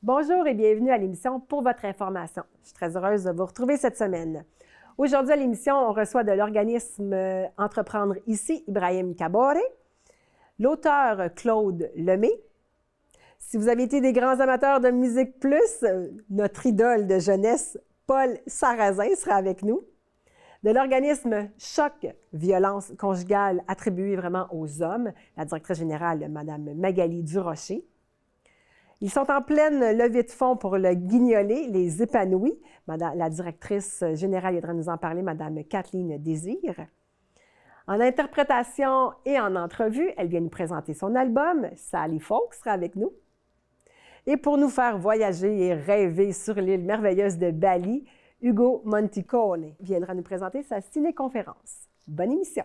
Bonjour et bienvenue à l'émission Pour votre information. Je suis très heureuse de vous retrouver cette semaine. Aujourd'hui à l'émission, on reçoit de l'organisme Entreprendre ici, Ibrahim Kabore, l'auteur Claude Lemay. Si vous avez été des grands amateurs de musique plus, notre idole de jeunesse, Paul Sarrazin, sera avec nous. De l'organisme Choc Violence conjugale attribué vraiment aux hommes, la directrice générale, Mme Magali Durocher. Ils sont en pleine levée de fonds pour le Guignolé, les épanouis. La directrice générale viendra nous en parler, Mme Kathleen Désir. En interprétation et en entrevue, elle vient nous présenter son album. Sally Folk sera avec nous. Et pour nous faire voyager et rêver sur l'île merveilleuse de Bali, Ugo Monticone viendra nous présenter sa ciné-conférence. Bonne émission!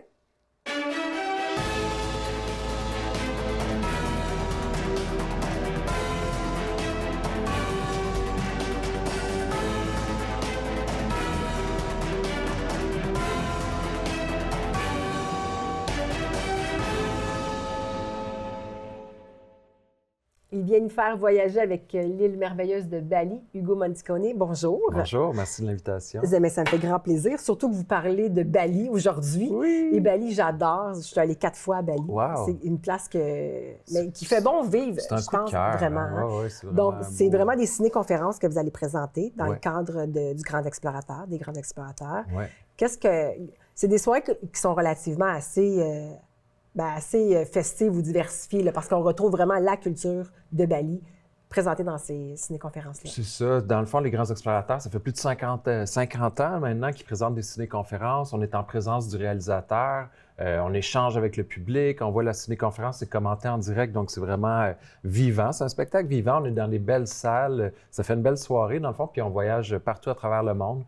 Il vient nous faire voyager avec l'île merveilleuse de Bali, Ugo Monticone. Bonjour. Bonjour, merci de l'invitation. Mais ça me fait grand plaisir, surtout que vous parlez de Bali aujourd'hui. Oui. Et Bali, j'adore. Je suis allée 4 fois à Bali. Wow. C'est une place qui fait bon vivre, c'est un je coup de pense, cœur, vraiment. hein? Ouais, c'est vraiment Donc, c'est beau. vraiment des ciné-conférences que vous allez présenter dans le Ouais. cadre du Grand Explorateur, des Grands Explorateurs. Ouais. C'est des soirées qui sont relativement assez festives ou diversifiées, là, parce qu'on retrouve vraiment la culture de Bali présentée dans ces ciné-conférences-là. C'est ça. Dans le fond, les Grands Explorateurs, ça fait plus de 50 ans maintenant qu'ils présentent des ciné-conférences. On est en présence du réalisateur, on échange avec le public, on voit la ciné-conférence, c'est commenté en direct, donc c'est vraiment vivant. C'est un spectacle vivant, on est dans des belles salles, ça fait une belle soirée dans le fond, puis on voyage partout à travers le monde.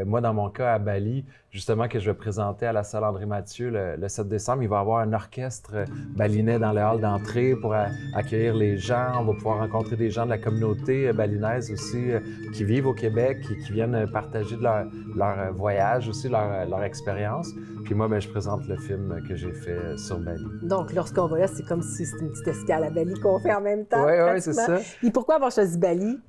Moi, dans mon cas, à Bali, justement, que je vais présenter à la salle André-Mathieu le 7 décembre, il va y avoir un orchestre balinais dans le hall d'entrée pour accueillir les gens. On va pouvoir rencontrer des gens de la communauté balinaise aussi qui vivent au Québec et qui viennent partager de leur voyage aussi, leur expérience. Puis moi, je présente le film que j'ai fait sur Bali. Donc, lorsqu'on va là, c'est comme si c'était une petite escale à Bali qu'on fait en même temps. Oui, c'est ça. Et pourquoi avoir choisi Bali?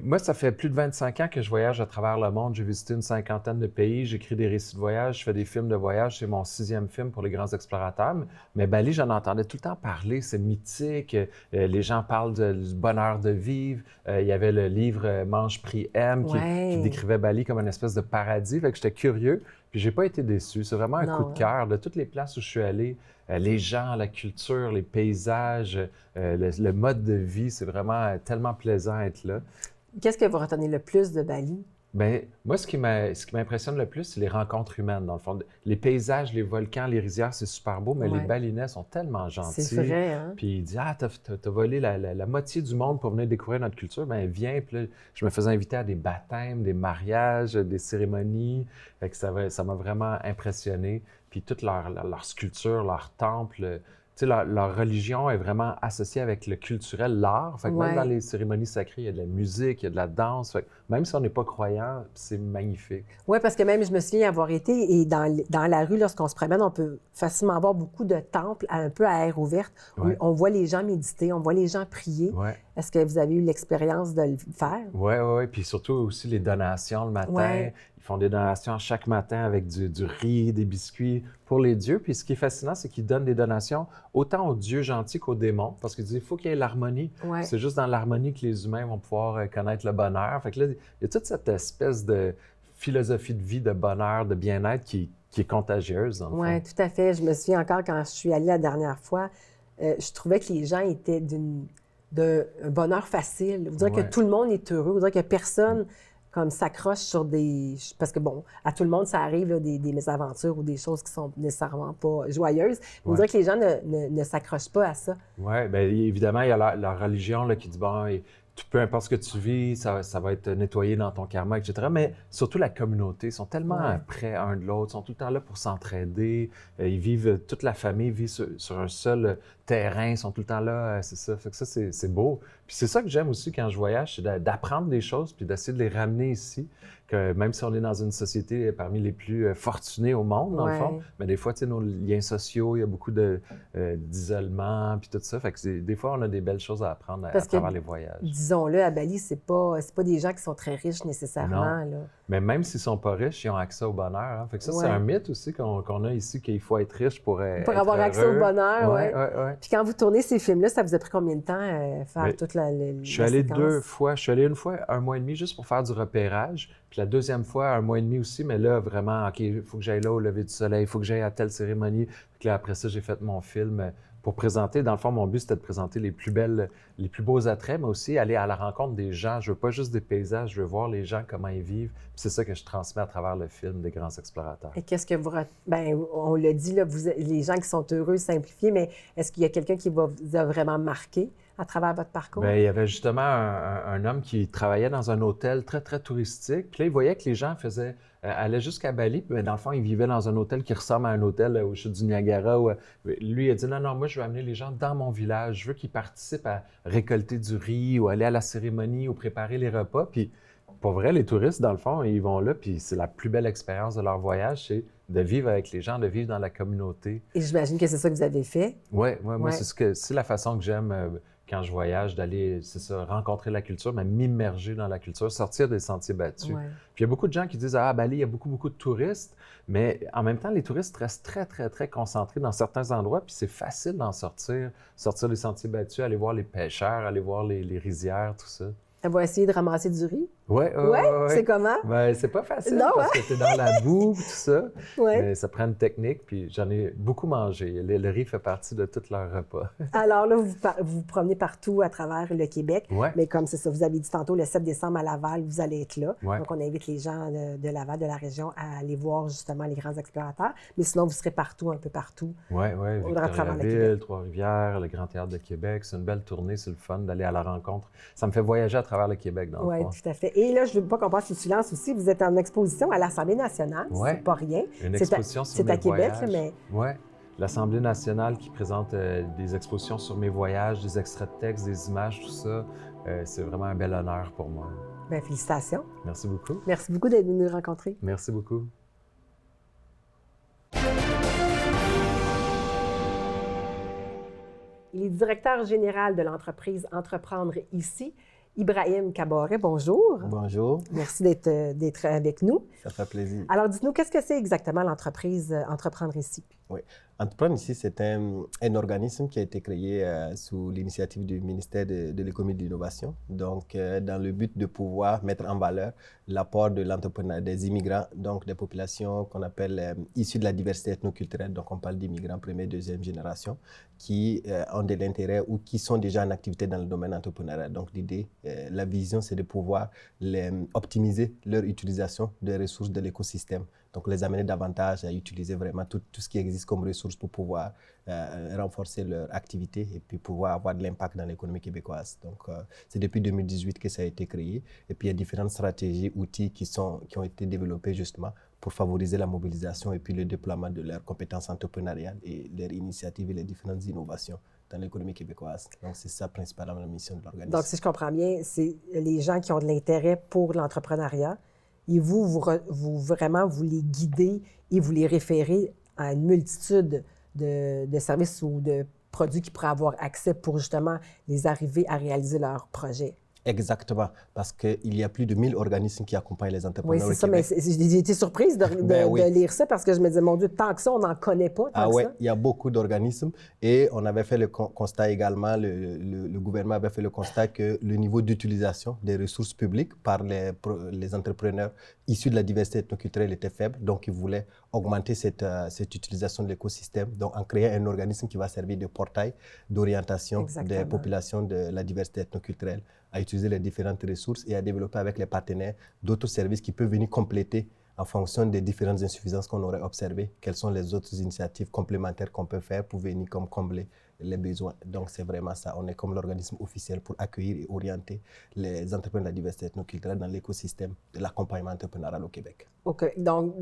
Moi, ça fait plus de 25 ans que je voyage à travers le monde. J'ai visité une cinquantaine de pays, j'écris des récits de voyage, je fais des films de voyage. C'est mon 6e film pour les Grands Explorateurs. Mais Bali, j'en entendais tout le temps parler. C'est mythique. Les gens parlent du bonheur de vivre. Il y avait le livre Mange, Prie, Aime qui décrivait Bali comme une espèce de paradis. Fait que j'étais curieux. Puis j'ai pas été déçu. C'est vraiment un coup de cœur. De toutes les places où je suis allé, les gens, la culture, les paysages, le mode de vie, c'est vraiment tellement plaisant d'être là. Qu'est-ce que vous retenez le plus de Bali? Moi, ce qui m'impressionne le plus, c'est les rencontres humaines, dans le fond. Les paysages, les volcans, les rizières, c'est super beau, mais les Balinais sont tellement gentils. C'est vrai, hein? Puis ils disent « Ah, t'as volé la moitié du monde pour venir découvrir notre culture. » Viens. Puis là, je me faisais inviter à des baptêmes, des mariages, des cérémonies. Fait que ça m'a vraiment impressionné. Puis toute leur sculpture, leur temple... Tu sais, leur religion est vraiment associée avec le culturel, l'art. Fait que même dans les cérémonies sacrées, il y a de la musique, il y a de la danse. Fait que même si on n'est pas croyant, c'est magnifique. Oui, parce que même, je me souviens avoir été, et dans la rue, lorsqu'on se promène, on peut facilement voir beaucoup de temples un peu à air ouverte, où on voit les gens méditer, on voit les gens prier. Ouais. Est-ce que vous avez eu l'expérience de le faire? Oui. Puis surtout aussi les donations le matin. Ouais. Ils font des donations chaque matin avec du riz, des biscuits pour les dieux. Puis ce qui est fascinant, c'est qu'ils donnent des donations autant aux dieux gentils qu'aux démons, parce qu'ils disent il faut qu'il y ait l'harmonie. Ouais. C'est juste dans l'harmonie que les humains vont pouvoir connaître le bonheur. Fait que là, il y a toute cette espèce de philosophie de vie, de bonheur, de bien-être qui est contagieuse, dans le fond. Oui, tout à fait. Je me souviens encore quand je suis allée la dernière fois, je trouvais que les gens étaient d'un bonheur facile. Vous dire que tout le monde est heureux. Vous dire que personne comme s'accroche sur des... Parce que, bon, à tout le monde, ça arrive, là, des mésaventures ou des choses qui sont nécessairement pas joyeuses. Vous dire que les gens ne s'accrochent pas à ça. Oui, bien évidemment, il y a la religion là, qui dit, bon, peu importe ce que tu vis, ça va être nettoyé dans ton karma, etc. Mais surtout la communauté, ils sont tellement près un de l'autre, ils sont tout le temps là pour s'entraider. Ils vivent, toute la famille vit sur un seul terrain, ils sont tout le temps là, c'est ça. Fait que ça, c'est beau. Puis c'est ça que j'aime aussi quand je voyage, c'est d'apprendre des choses puis d'essayer de les ramener ici. que même si on est dans une société parmi les plus fortunées au monde, dans le fond, mais des fois, tu sais, nos liens sociaux, il y a beaucoup d'isolement, puis tout ça. Fait que des fois, on a des belles choses à apprendre à travers les voyages. Disons-le, à Bali, c'est pas des gens qui sont très riches nécessairement. Non. Là. Mais même s'ils sont pas riches, ils ont accès au bonheur. Hein. Fait que ça, c'est un mythe aussi qu'on a ici, qu'il faut être riche pour être avoir accès heureux. au bonheur, ouais. Puis quand vous tournez ces films-là, ça vous a pris combien de temps faire toute la séquence? Je suis allé 2 fois. Je suis allé une fois, 1 mois et demi, juste pour faire du repérage. Puis la deuxième fois, 1 mois et demi aussi. Mais là, vraiment, OK, il faut que j'aille là au lever du soleil, il faut que j'aille à telle cérémonie. Puis là, après ça, j'ai fait mon film pour présenter. Dans le fond, mon but, c'était de présenter les plus beaux attraits, mais aussi aller à la rencontre des gens. Je veux pas juste des paysages, je veux voir les gens, comment ils vivent. Puis c'est ça que je transmets à travers le film des grands explorateurs. Et qu'est-ce que vous... on l'a dit, là, les gens qui sont heureux, simplifiés, mais est-ce qu'il y a quelqu'un qui vous a vraiment marqué à travers votre parcours? Bien, il y avait justement un homme qui travaillait dans un hôtel très, très touristique. Puis là, il voyait que les gens allaient jusqu'à Bali. Puis dans le fond, il vivait dans un hôtel qui ressemble à un hôtel au chute du Niagara. Lui, il a dit, non, moi, je veux amener les gens dans mon village. Je veux qu'ils participent à récolter du riz ou aller à la cérémonie ou préparer les repas. Puis pour vrai, les touristes, dans le fond, ils vont là. Puis c'est la plus belle expérience de leur voyage, c'est de vivre avec les gens, de vivre dans la communauté. Et j'imagine que c'est ça que vous avez fait. Oui, moi, c'est la façon que j'aime quand je voyage, d'aller, c'est ça, rencontrer la culture, mais m'immerger dans la culture, sortir des sentiers battus. Ouais. Puis il y a beaucoup de gens qui disent « Ah, Bali, il y a beaucoup, beaucoup de touristes », mais en même temps, les touristes restent très, très, très concentrés dans certains endroits, puis c'est facile d'en sortir des sentiers battus, aller voir les pêcheurs, aller voir les rizières, tout ça. Elle va essayer de ramasser du riz? Oui. C'est comment? Ben, c'est pas facile parce que t'es dans la boue, tout ça. Mais ça prend une technique, puis j'en ai beaucoup mangé. Le riz fait partie de tous leurs repas. Alors là, vous vous promenez partout à travers le Québec. Mais comme c'est ça, vous avez dit tantôt, le 7 décembre à Laval, vous allez être là. Donc, on invite les gens de Laval, de la région, à aller voir justement les grands explorateurs. Mais sinon, vous serez partout, un peu partout. Oui. Victoriaville, Trois-Rivières, le Grand Théâtre de Québec. C'est une belle tournée, c'est le fun d'aller à la rencontre. Ça me fait voyager à travers le Québec, dans le fond. Oui, tout à fait. Et là, je ne veux pas qu'on passe sous silence aussi. Vous êtes en exposition à l'Assemblée nationale. C'est pas rien. Une exposition sur mes Québec, voyages. mais... Oui. L'Assemblée nationale qui présente des expositions sur mes voyages, des extraits de textes, des images, tout ça. C'est vraiment un bel honneur pour moi. Bien, félicitations. Merci beaucoup. Merci beaucoup d'être venu nous rencontrer. Merci beaucoup. Il est directeur général de l'entreprise Entreprendre ici. Ibrahim Kaboré, bonjour. Bonjour. Merci d'être avec nous. Ça fait plaisir. Alors, dites-nous, qu'est-ce que c'est exactement l'entreprise Entreprendre ici? Oui. Entreprendre ici, c'est un organisme qui a été créé sous l'initiative du ministère de l'économie et de l'innovation. Donc, dans le but de pouvoir mettre en valeur l'apport de l'entrepreneuriat des immigrants, donc des populations qu'on appelle issues de la diversité ethnoculturelle. Donc, on parle d'immigrants première, deuxième génération qui ont de l'intérêt ou qui sont déjà en activité dans le domaine entrepreneurial. Donc, l'idée, la vision, c'est de pouvoir optimiser leur utilisation des ressources de l'écosystème. Donc, les amener davantage à utiliser vraiment tout ce qui existe comme ressources pour pouvoir renforcer leur activité et puis pouvoir avoir de l'impact dans l'économie québécoise. Donc, c'est depuis 2018 que ça a été créé. Et puis, il y a différentes stratégies, outils qui ont été développés justement pour favoriser la mobilisation et puis le déploiement de leurs compétences entrepreneuriales et leurs initiatives et les différentes innovations dans l'économie québécoise. Donc, c'est ça principalement la mission de l'organisme. Donc, si je comprends bien, c'est les gens qui ont de l'intérêt pour l'entrepreneuriat et vous les guidez et vous les référez à une multitude de services ou de produits qui pourraient avoir accès pour justement les arriver à réaliser leurs projets. Exactement, parce qu'il y a plus de 1000 organismes qui accompagnent les entrepreneurs au Québec. Oui, c'est ça, mais j'ai été surprise de lire ça parce que je me disais, mon Dieu, tant que ça, on n'en connaît pas. Oui, il y a beaucoup d'organismes et on avait fait le constat également, le gouvernement avait fait le constat que le niveau d'utilisation des ressources publiques par les entrepreneurs issus de la diversité ethnoculturelle était faible, donc ils voulaient augmenter cette utilisation de l'écosystème, donc en créant un organisme qui va servir de portail d'orientation des populations de la diversité ethnoculturelle, à utiliser les différentes ressources et à développer avec les partenaires d'autres services qui peuvent venir compléter en fonction des différentes insuffisances qu'on aurait observées, quelles sont les autres initiatives complémentaires qu'on peut faire pour venir comme combler les besoins. Donc, c'est vraiment ça. On est comme l'organisme officiel pour accueillir et orienter les entrepreneurs de la diversité ethnoculturelle dans l'écosystème de l'accompagnement entrepreneurial au Québec. OK. Donc,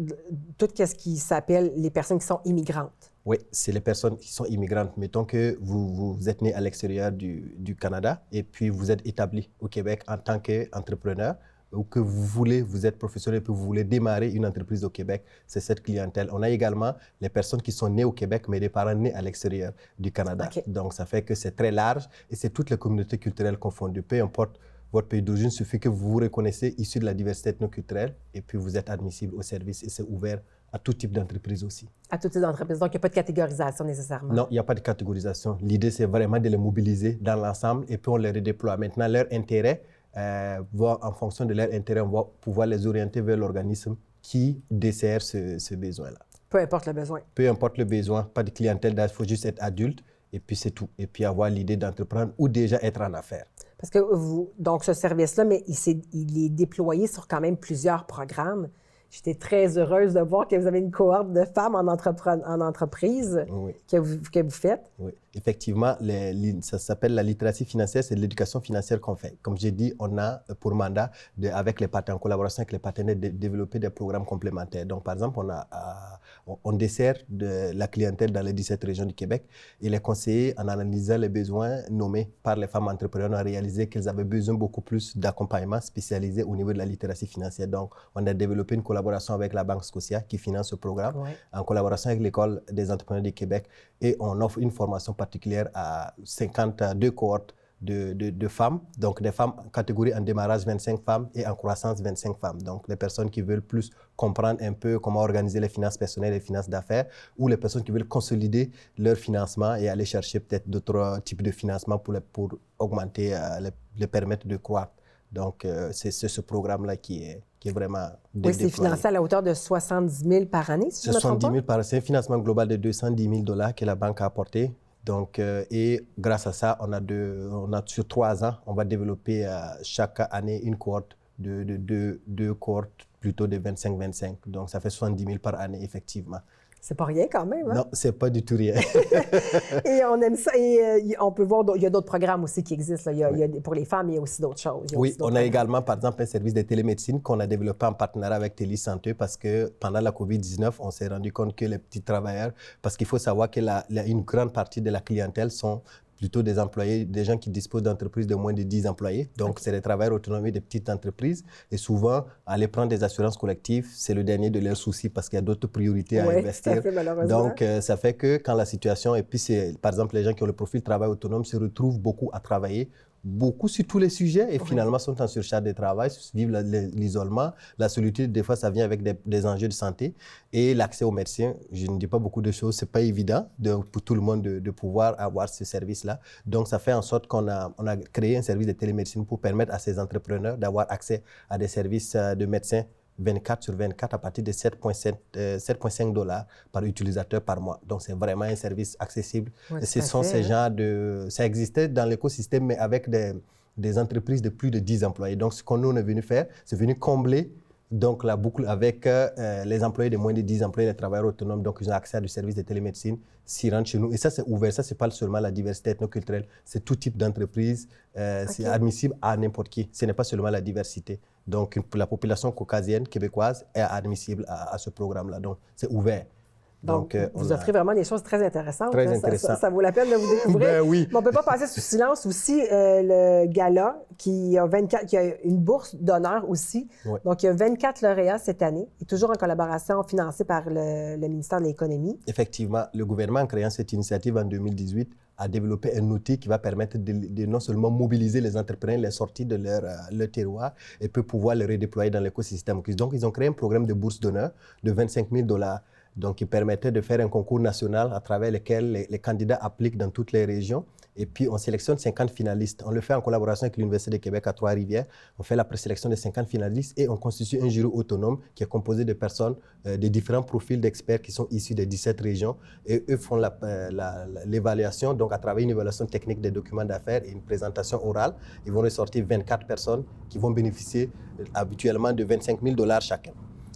tout ce qui s'appelle les personnes qui sont immigrantes. Oui, c'est les personnes qui sont immigrantes. Mettons que vous êtes né à l'extérieur du Canada et puis vous êtes établi au Québec en tant qu'entrepreneur. ou que vous êtes professionnel et que vous voulez démarrer une entreprise au Québec, c'est cette clientèle. On a également les personnes qui sont nées au Québec, mais des parents nés à l'extérieur du Canada. Okay. Donc, ça fait que c'est très large et c'est toutes les communautés culturelles confondues. Peu importe votre pays d'origine, il suffit que vous vous reconnaissez issu de la diversité ethnoculturelle et puis vous êtes admissible au service et c'est ouvert à tout type d'entreprise aussi. À tout type d'entreprise. Donc, il n'y a pas de catégorisation nécessairement. Non, il n'y a pas de catégorisation. L'idée, c'est vraiment de les mobiliser dans l'ensemble et puis on les redéploie. Maintenant, leur intérêt, en fonction de leur intérêt, on va pouvoir les orienter vers l'organisme qui dessert ce besoin-là. Peu importe le besoin. Peu importe le besoin, pas de clientèle d'âge, il faut juste être adulte et puis c'est tout. Et puis avoir l'idée d'entreprendre ou déjà être en affaires. Parce que donc ce service-là, mais il est déployé sur quand même plusieurs programmes. J'étais très heureuse de voir que vous avez une cohorte de femmes en entreprise oui. que vous faites. Oui, effectivement, ça s'appelle la littératie financière, c'est l'éducation financière qu'on fait. Comme j'ai dit, on a pour mandat, avec les partenaires, en collaboration avec les partenaires, de développer des programmes complémentaires. Donc, par exemple, on dessert de la clientèle dans les 17 régions du Québec et les conseillers, en analysant les besoins nommés par les femmes entrepreneurs, ont réalisé qu'elles avaient besoin beaucoup plus d'accompagnement spécialisé au niveau de la littératie financière. Donc, on a développé une collaboration avec la Banque Scotia qui finance ce programme, en collaboration avec l'École des entrepreneurs du Québec et on offre une formation particulière à 52 cohortes de femmes, donc des femmes en catégorie en démarrage 25 femmes et en croissance 25 femmes. Donc les personnes qui veulent plus comprendre un peu comment organiser les finances personnelles et les finances d'affaires ou les personnes qui veulent consolider leur financement et aller chercher peut-être d'autres types de financement pour augmenter, les permettre de croître. Donc c'est ce programme-là qui est vraiment déployé. Oui, c'est financé à la hauteur de 70 000 par année, si je me trompe pas? 70 000 par année. C'est un financement global de 210 000 $ que la banque a apporté. Donc, et grâce à ça, on a sur 3 ans, on va développer chaque année une cohorte deux cohortes plutôt de 25-25. Donc, ça fait 70 000 par année, effectivement. C'est pas rien quand même, hein? Non, c'est pas du tout rien. Et on aime ça. Et on peut voir, il y a d'autres programmes aussi qui existent. Là. Il y a, pour les femmes, il y a aussi d'autres choses. Oui, on a également, par exemple, un service de télémédecine qu'on a développé en partenariat avec TéléSanté parce que pendant la COVID-19, on s'est rendu compte que les petits travailleurs, parce qu'il faut savoir qu'une grande partie de la clientèle sont plutôt des employés, des gens qui disposent d'entreprises de moins de 10 employés. Donc, c'est des travailleurs autonomes des petites entreprises. Et souvent, aller prendre des assurances collectives, c'est le dernier de leurs soucis parce qu'il y a d'autres priorités à investir. Tout à fait, malheureusement. Donc, ça fait que quand la situation, et puis par exemple, les gens qui ont le profil travail autonome se retrouvent beaucoup à travailler, beaucoup sur tous les sujets et finalement sont en surcharge de travail, vivent l'isolement, la solitude, des fois ça vient avec des enjeux de santé et l'accès aux médecins, je ne dis pas beaucoup de choses, c'est pas évident pour tout le monde de pouvoir avoir ce service-là. Donc ça fait en sorte qu'on a créé un service de télémédecine pour permettre à ces entrepreneurs d'avoir accès à des services de médecins 24/24 à partir de 7,5 $ par utilisateur par mois. Donc, c'est vraiment un service accessible. Ouais, et ce sont ces genres ça existait dans l'écosystème, mais avec des entreprises de plus de 10 employés. Donc, ce qu'on nous est venu faire, c'est venu combler donc, la boucle avec les employés de moins de 10 employés, les travailleurs autonomes. Donc, ils ont accès à du service de télémédecine s'ils rentrent chez nous. Et ça, c'est ouvert. Ça, ce n'est pas seulement la diversité ethnoculturelle. C'est tout type d'entreprise. C'est admissible à n'importe qui. Ce n'est pas seulement la diversité. Donc, la population caucasienne, québécoise, est admissible à ce programme-là. Donc, c'est ouvert. Donc vous offrez vraiment des choses très intéressantes. Très intéressantes. Ça vaut la peine de vous découvrir. Ben oui. Mais on ne peut pas passer sous silence aussi le gala qui a une bourse d'honneur aussi. Oui. Donc, il y a 24 lauréats cette année, et toujours en collaboration financée par le ministère de l'Économie. Effectivement, le gouvernement, en créant cette initiative en 2018, a développé un outil qui va permettre de non seulement mobiliser les entrepreneurs, les sortir de leur terroir, et peut pouvoir les redéployer dans l'écosystème. Donc, ils ont créé un programme de bourse d'honneur de 25 000 $. Donc, il permettait de faire un concours national à travers lequel les candidats appliquent dans toutes les régions. Et puis, on sélectionne 50 finalistes. On le fait en collaboration avec l'Université de Québec à Trois-Rivières. On fait la présélection de 50 finalistes et on constitue un jury autonome qui est composé de personnes de différents profils d'experts qui sont issus des 17 régions. Et eux font l'évaluation, donc à travers une évaluation technique des documents d'affaires et une présentation orale. Ils vont ressortir 24 personnes qui vont bénéficier habituellement de 25 000 $ chacun.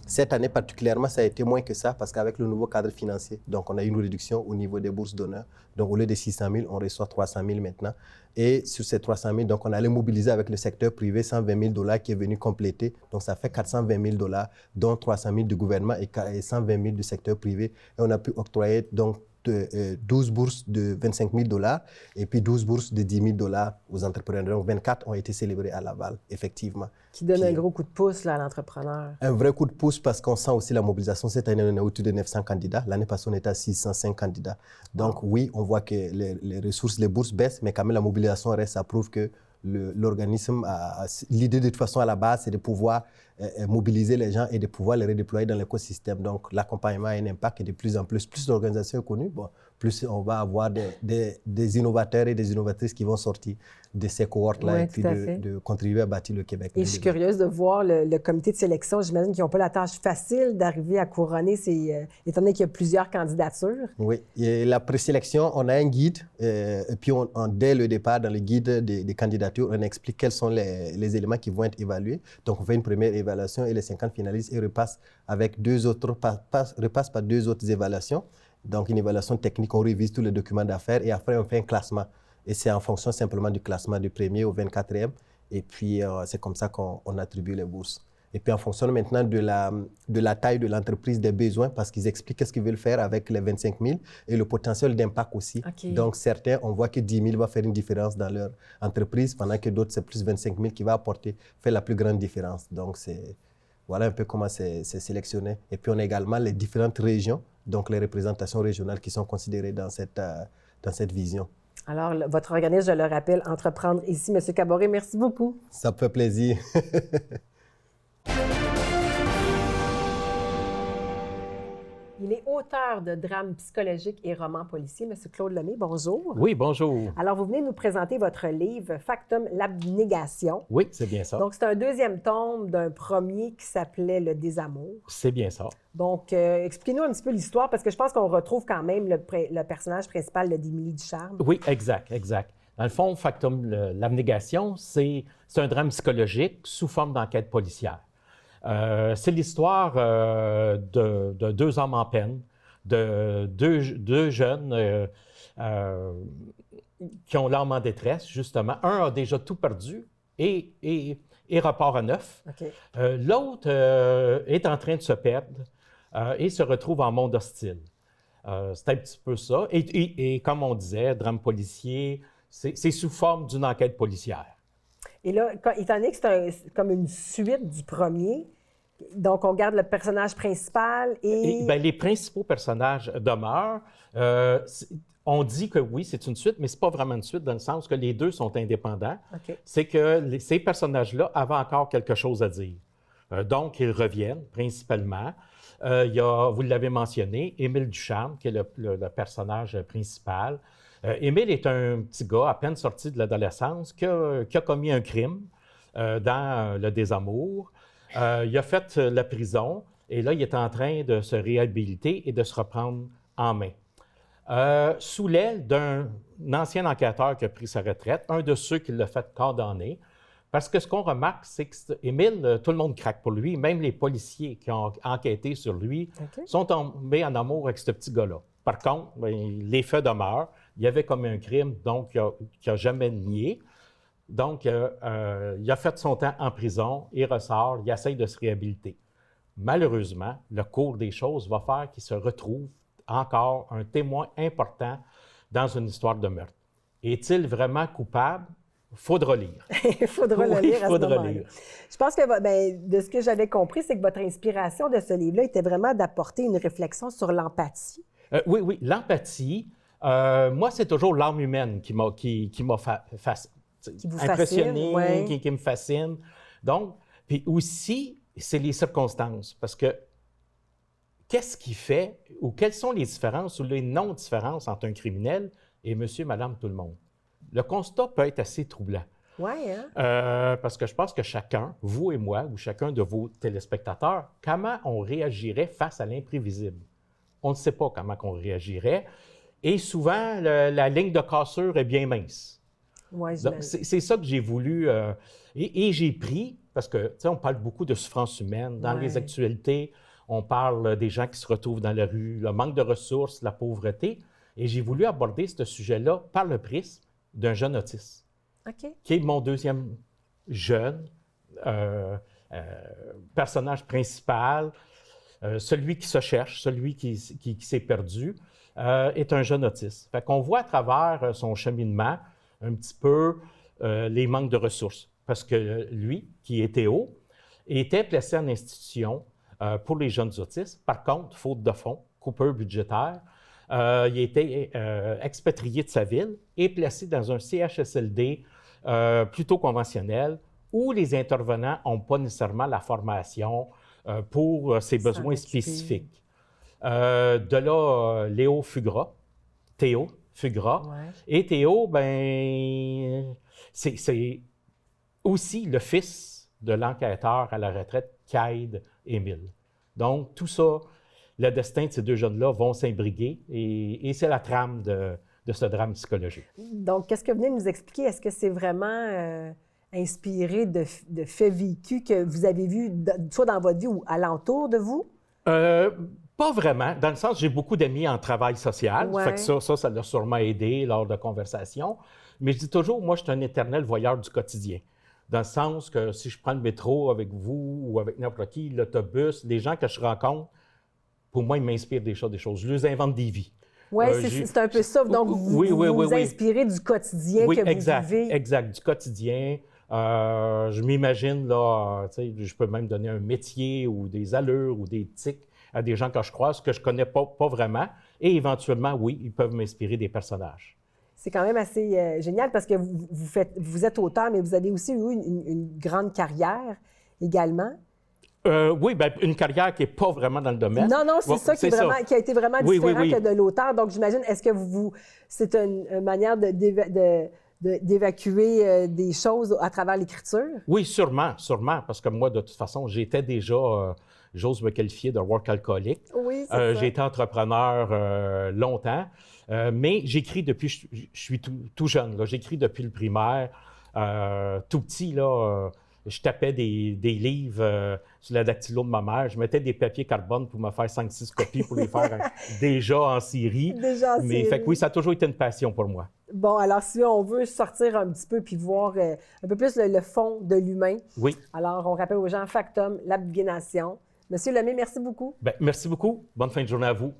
Cette année particulièrement, ça a été moins que ça parce qu'avec le nouveau cadre financier, donc on a eu une réduction au niveau des bourses d'honneur. Donc au lieu de 600 000, on reçoit 300 000 maintenant. Et sur ces 300 000, donc on allait mobiliser avec le secteur privé 120 000 $ qui est venu compléter. Donc ça fait 420 000 $, dont 300 000 du gouvernement et 120 000 du secteur privé. Et on a pu octroyer donc 12 bourses de 25 000 $ et puis 12 bourses de 10 000 $ aux entrepreneurs. Donc, 24 ont été célébrés à Laval, effectivement. Qui donne un gros coup de pouce là, à l'entrepreneur. Un vrai coup de pouce parce qu'on sent aussi la mobilisation. Cette année, on est autour de 900 candidats. L'année passée, on était à 605 candidats. Donc, oui, on voit que les ressources, les bourses baissent, mais quand même, la mobilisation reste. Ça prouve que l'organisme a l'idée de toute façon à la base, c'est de pouvoir mobiliser les gens et de pouvoir les redéployer dans l'écosystème. Donc, l'accompagnement a un impact et de plus en plus l'organisation est connue, bon, plus on va avoir des innovateurs et des innovatrices qui vont sortir de ces cohortes-là et puis de contribuer à bâtir le Québec. Et je suis curieuse de voir le comité de sélection. J'imagine qu'ils n'ont pas la tâche facile d'arriver à couronner étant donné qu'il y a plusieurs candidatures. Oui, et la présélection, on a un guide et puis dès le départ, dans le guide des candidatures, on explique quels sont les éléments qui vont être évalués. Donc, on fait une première évaluation et les 50 finalistes repassent par 2 autres évaluations. Donc, une évaluation technique, on révise tous les documents d'affaires et après, on fait un classement. Et c'est en fonction simplement du classement du premier au 24e. Et puis, c'est comme ça qu'on attribue les bourses. Et puis, on fonctionne maintenant de la taille de l'entreprise, des besoins, parce qu'ils expliquent qu'est-ce qu'ils veulent faire avec les 25 000 et le potentiel d'impact aussi. Okay. Donc, certains, on voit que 10 000 va faire une différence dans leur entreprise, pendant que d'autres, c'est plus 25 000 qui va faire la plus grande différence. Donc, voilà un peu comment c'est sélectionné. Et puis, on a également les différentes régions, donc les représentations régionales qui sont considérées dans cette vision. Alors, votre organisme, je le rappelle, Entreprendre ici. M. Caboret, merci beaucoup. Ça me fait plaisir. Il est auteur de drames psychologiques et romans policiers. M. Claude Lemay, bonjour. Oui, bonjour. Alors, vous venez nous présenter votre livre « Factum, l'abnégation ». Oui, c'est bien ça. Donc, c'est un deuxième tome d'un premier qui s'appelait « Le désamour ». C'est bien ça. Donc, expliquez-nous un petit peu l'histoire, parce que je pense qu'on retrouve quand même le personnage principal d'Émilie Ducharme. Oui, exact. Dans le fond, Factum, l'abnégation, c'est un drame psychologique sous forme d'enquête policière. C'est l'histoire de 2 hommes en peine, de deux jeunes qui ont l'âme en détresse, justement. Un a déjà tout perdu et repart à neuf. Okay. L'autre est en train de se perdre et se retrouve en monde hostile. C'est un petit peu ça. Et comme on disait, drame policier, c'est sous forme d'une enquête policière. Et là, étant donné que c'est comme une suite du premier, donc on garde le personnage principal et... Bien, les principaux personnages demeurent. On dit que oui, c'est une suite, mais ce n'est pas vraiment une suite dans le sens que les deux sont indépendants. Okay. C'est que ces personnages-là avaient encore quelque chose à dire. Donc, ils reviennent principalement. Il y a, vous l'avez mentionné, Émile Ducharme, qui est le personnage principal. Émile est un petit gars à peine sorti de l'adolescence qui a commis un crime dans le désamour. Il a fait la prison et là, il est en train de se réhabiliter et de se reprendre en main. Sous l'aile d'un ancien enquêteur qui a pris sa retraite, un de ceux qui l'a fait condamner, parce que ce qu'on remarque, c'est qu'Émile, tout le monde craque pour lui, même les policiers qui ont enquêté sur lui sont tombés en amour avec ce petit gars-là. Par contre, les faits demeurent. Il y avait commis un crime, donc il n'a jamais nié. Donc, il a fait son temps en prison, il ressort, il essaye de se réhabiliter. Malheureusement, le cours des choses va faire qu'il se retrouve encore un témoin important dans une histoire de meurtre. Est-il vraiment coupable? Il faudra lire. Il faudra le lire à ce moment-là. Lire. Je pense que de ce que j'avais compris, c'est que votre inspiration de ce livre-là était vraiment d'apporter une réflexion sur l'empathie. Oui, l'empathie. Moi, c'est toujours l'âme humaine qui m'a impressionné, ouais. qui me fascine. Donc, puis aussi, c'est les circonstances. Parce que qu'est-ce qui fait, ou quelles sont les différences ou les non-différences entre un criminel et monsieur, madame, tout le monde? Le constat peut être assez troublant. Oui, hein? Parce que je pense que chacun, vous et moi, ou chacun de vos téléspectateurs, comment on réagirait face à l'imprévisible? On ne sait pas comment on réagirait. Et souvent, la ligne de cassure est bien mince. Ouais, c'est ça que j'ai voulu. Et j'ai pris, parce que, tu sais, on parle beaucoup de souffrance humaine. Dans les actualités, on parle des gens qui se retrouvent dans la rue, le manque de ressources, la pauvreté. Et j'ai voulu aborder ce sujet-là par le prisme d'un jeune autiste, qui est mon deuxième jeune personnage principal, celui qui se cherche, celui qui s'est perdu. est un jeune autiste. Fait qu'on voit à travers son cheminement un petit peu les manques de ressources. Parce que lui, qui est Théo, était placé en institution pour les jeunes autistes. Par contre, faute de fonds, coupure budgétaire, il a été expatrié de sa ville et placé dans un CHSLD plutôt conventionnel où les intervenants n'ont pas nécessairement la formation pour ses besoins spécifiques. De là, Théo Fugras. Ouais. Et Théo, ben, c'est aussi le fils de l'enquêteur à la retraite, Caïd Émile. Donc, tout ça, le destin de ces deux jeunes-là vont s'imbriguer et c'est la trame de ce drame psychologique. Donc, qu'est-ce que vous venez de nous expliquer? Est-ce que c'est vraiment inspiré de faits vécus que vous avez vus, soit dans votre vie ou alentour de vous? Pas vraiment, dans le sens j'ai beaucoup d'amis en travail social, Ouais. fait que ça l'a sûrement aidé lors de conversations. Mais je dis toujours, moi, je suis un éternel voyeur du quotidien. Dans le sens que si je prends le métro avec vous ou avec n'importe qui, l'autobus, les gens que je rencontre, pour moi, ils m'inspirent des choses. Je leur invente des vies. Oui, c'est un peu ça. Donc, vous vous inspirez du quotidien que vous vivez. Exact, du quotidien. Je m'imagine, là, je peux même donner un métier ou des allures ou des tics à des gens que je croise que je ne connais pas vraiment. Et éventuellement, oui, ils peuvent m'inspirer des personnages. C'est quand même assez génial parce que vous êtes auteur, mais vous avez aussi eu une grande carrière également. Oui, bien, une carrière qui n'est pas vraiment dans le domaine. Non, c'est ça qui a été vraiment différent que de l'auteur. Donc, j'imagine, est-ce que c'est une manière d'évacuer des choses à travers l'écriture? Oui, sûrement, parce que moi, de toute façon, j'étais déjà, j'ose me qualifier de workaholic. Oui, c'est ça. J'ai été entrepreneur longtemps, mais j'écris depuis, je suis tout jeune, là. J'écris depuis le primaire, tout petit, là. Je tapais des livres sur la dactylo de ma mère. Je mettais des papiers carbone pour me faire 5-6 copies pour les faire déjà en série. Déjà en série. Fait que oui, ça a toujours été une passion pour moi. Bon, alors si on veut sortir un petit peu puis voir un peu plus le fond de l'humain, oui. Alors on rappelle aux gens Factum, l'abnégation. Monsieur Lemay, merci beaucoup. Bien, merci beaucoup. Bonne fin de journée à vous.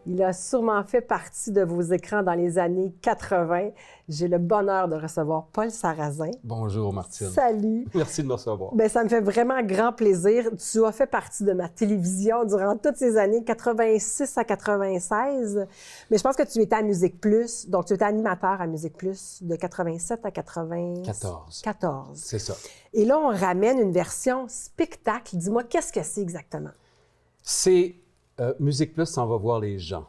Il a sûrement fait partie de vos écrans dans les années 80. J'ai le bonheur de recevoir Paul Sarrazin. Bonjour, Martine. Salut. Merci de me recevoir. Bien, ça me fait vraiment grand plaisir. Tu as fait partie de ma télévision durant toutes ces années, 86 à 96. Mais je pense que tu étais à Musique Plus. Donc, tu étais animateur à Musique Plus de 87 à 94. 14. C'est ça. Et là, on ramène une version spectacle. Dis-moi, qu'est-ce que c'est exactement? C'est Musique Plus s'en va voir les gens.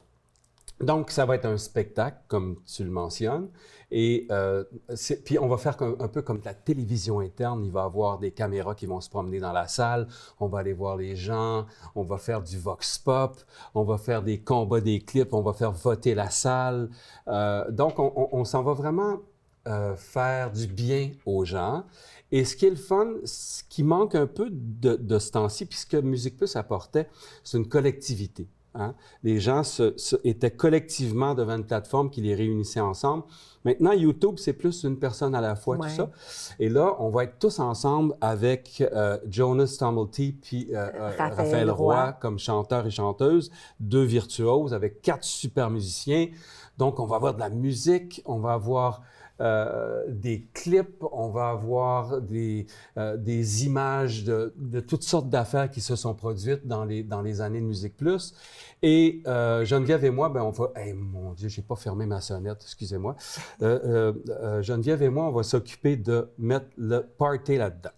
Donc, ça va être un spectacle, comme tu le mentionnes. Et puis, on va faire un peu comme la télévision interne. Il va y avoir des caméras qui vont se promener dans la salle. On va aller voir les gens. On va faire du vox pop. On va faire des combats, des clips. On va faire voter la salle. Donc, on s'en va vraiment faire du bien aux gens. Et ce qui est le fun, ce qui manque un peu de ce temps-ci, puis ce que Musique Plus apportait, c'est une collectivité. Hein? Les gens étaient collectivement devant une plateforme qui les réunissait ensemble. Maintenant, YouTube, c'est plus une personne à la fois, tout ça. Et là, on va être tous ensemble avec Jonas Tumulty puis Raphaël Roy comme chanteur et chanteuse, 2 virtuoses avec 4 super musiciens. Donc, on va avoir de la musique, on va avoir des clips, on va avoir des images de toutes sortes d'affaires qui se sont produites dans les années de Musique Plus. Et Geneviève et moi, ben on va... Hey, mon Dieu, j'ai pas fermé ma sonnette, excusez-moi. Geneviève et moi, on va s'occuper de mettre le party là-dedans.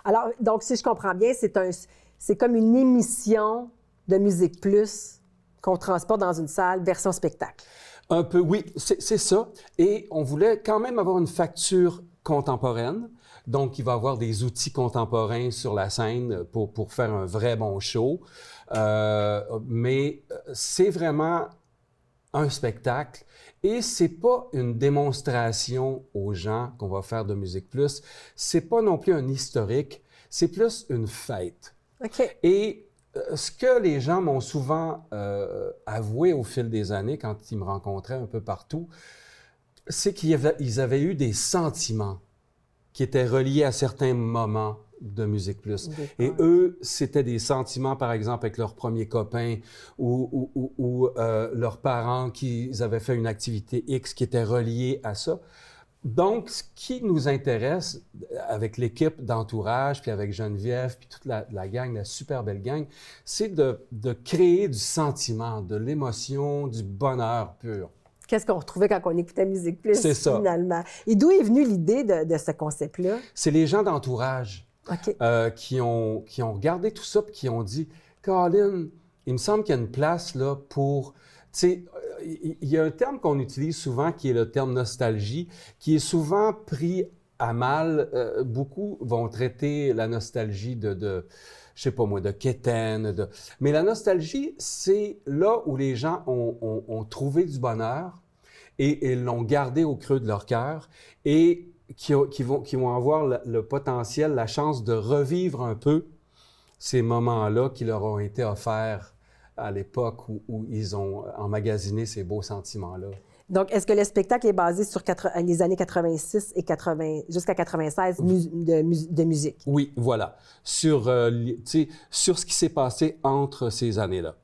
Alors, donc, si je comprends bien, c'est comme une émission de Musique Plus qu'on transporte dans une salle, version spectacle. Un peu, oui, c'est ça. Et on voulait quand même avoir une facture contemporaine. Donc, il va y avoir des outils contemporains sur la scène pour faire un vrai bon show. Mais c'est vraiment un spectacle. Et c'est pas une démonstration aux gens qu'on va faire de Musique Plus. C'est pas non plus un historique. C'est plus une fête. OK. Et ce que les gens m'ont souvent avoué au fil des années, quand ils me rencontraient un peu partout, c'est qu'ils avaient eu des sentiments qui étaient reliés à certains moments de Musique Plus. D'accord. Et eux, c'était des sentiments, par exemple, avec leurs premiers copains ou leurs parents qui avaient fait une activité X qui était reliée à ça. Donc, ce qui nous intéresse avec l'équipe d'entourage, puis avec Geneviève, puis toute la gang, la super belle gang, c'est de créer du sentiment, de l'émotion, du bonheur pur. Qu'est-ce qu'on retrouvait quand on écoutait Musique Plus, C'est ça. finalement? Et d'où est venue l'idée de ce concept-là? C'est les gens d'entourage OK. qui ont regardé tout ça, puis qui ont dit « Colin, il me semble qu'il y a une place là pour... » Tu sais, il y a un terme qu'on utilise souvent qui est le terme nostalgie, qui est souvent pris à mal. Beaucoup vont traiter la nostalgie je sais pas moi, de quétaine. Mais la nostalgie, c'est là où les gens ont trouvé du bonheur et l'ont gardé au creux de leur cœur et qui vont avoir le potentiel, la chance de revivre un peu ces moments-là qui leur ont été offerts à l'époque où ils ont emmagasiné ces beaux sentiments-là. Donc, est-ce que le spectacle est basé sur les années 86 et 80, jusqu'à 96 de musique? Oui, voilà. Sur ce qui s'est passé entre ces années-là.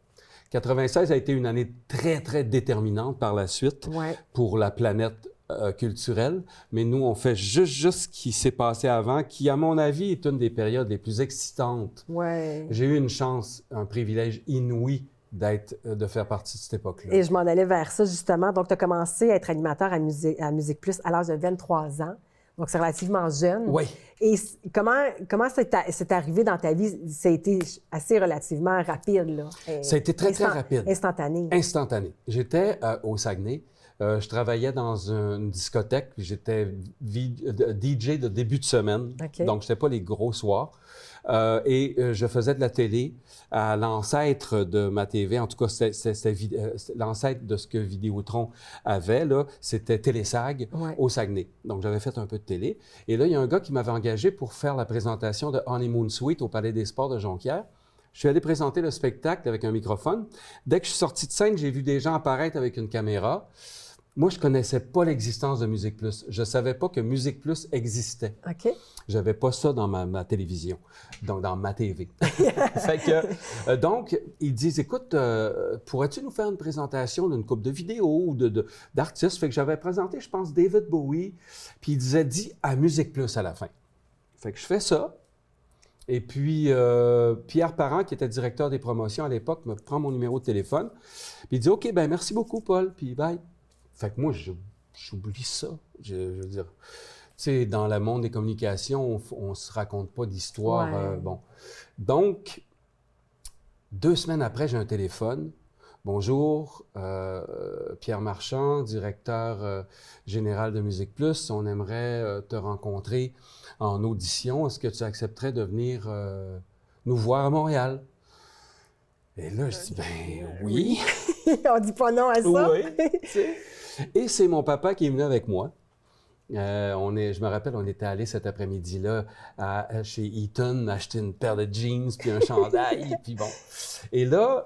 96 a été une année très, très déterminante par la suite pour la planète culturelle, mais nous, on fait juste ce qui s'est passé avant, qui, à mon avis, est une des périodes les plus excitantes. Ouais. J'ai eu une chance, un privilège inouï de faire partie de cette époque-là. Et je m'en allais vers ça, justement. Donc, tu as commencé à être animateur à Musique Plus à l'âge de 23 ans. Donc, c'est relativement jeune. Oui. Et comment c'est arrivé dans ta vie? Ça a été assez relativement rapide, là. Ça a été très, très rapide. Instantané. Instantané. J'étais au Saguenay. Je travaillais dans une discothèque. J'étais DJ de début de semaine. Okay. Donc, je n'étais pas les gros soirs. Et je faisais de la télé à l'ancêtre de ma TV. En tout cas, c'était l'ancêtre de ce que Vidéotron avait, là. C'était Télésag au Saguenay. Donc, j'avais fait un peu de télé. Et là, il y a un gars qui m'avait engagé pour faire la présentation de Honeymoon Suite au Palais des Sports de Jonquière. Je suis allé présenter le spectacle avec un microphone. Dès que je suis sorti de scène, j'ai vu des gens apparaître avec une caméra. Moi, je ne connaissais pas l'existence de Musique Plus. Je ne savais pas que Musique Plus existait. OK. Je n'avais pas ça dans ma télévision, donc dans ma TV. Fait que, donc, ils disent, écoute, pourrais-tu nous faire une présentation d'une couple de vidéos ou d'artistes? Fait que j'avais présenté, je pense, David Bowie, puis il disait, dis à Musique Plus à la fin. Fait que je fais ça. Et puis, Pierre Parent, qui était directeur des promotions à l'époque, me prend mon numéro de téléphone. Puis il dit, OK, ben merci beaucoup, Paul, puis bye. Fait que moi, j'oublie ça. Je veux dire, tu sais, dans le monde des communications, on ne se raconte pas d'histoire. Bon. Donc, 2 semaines après, j'ai un téléphone. Bonjour, Pierre Marchand, directeur général de Musique Plus. On aimerait te rencontrer en audition. Est-ce que tu accepterais de venir nous voir à Montréal? Et là, je dis, ben oui. On dit pas non à ça. Oui. Et c'est mon papa qui est venu avec moi. Je me rappelle, on était allé cet après-midi-là chez Eaton acheter une paire de jeans puis un chandail, puis bon. Et là,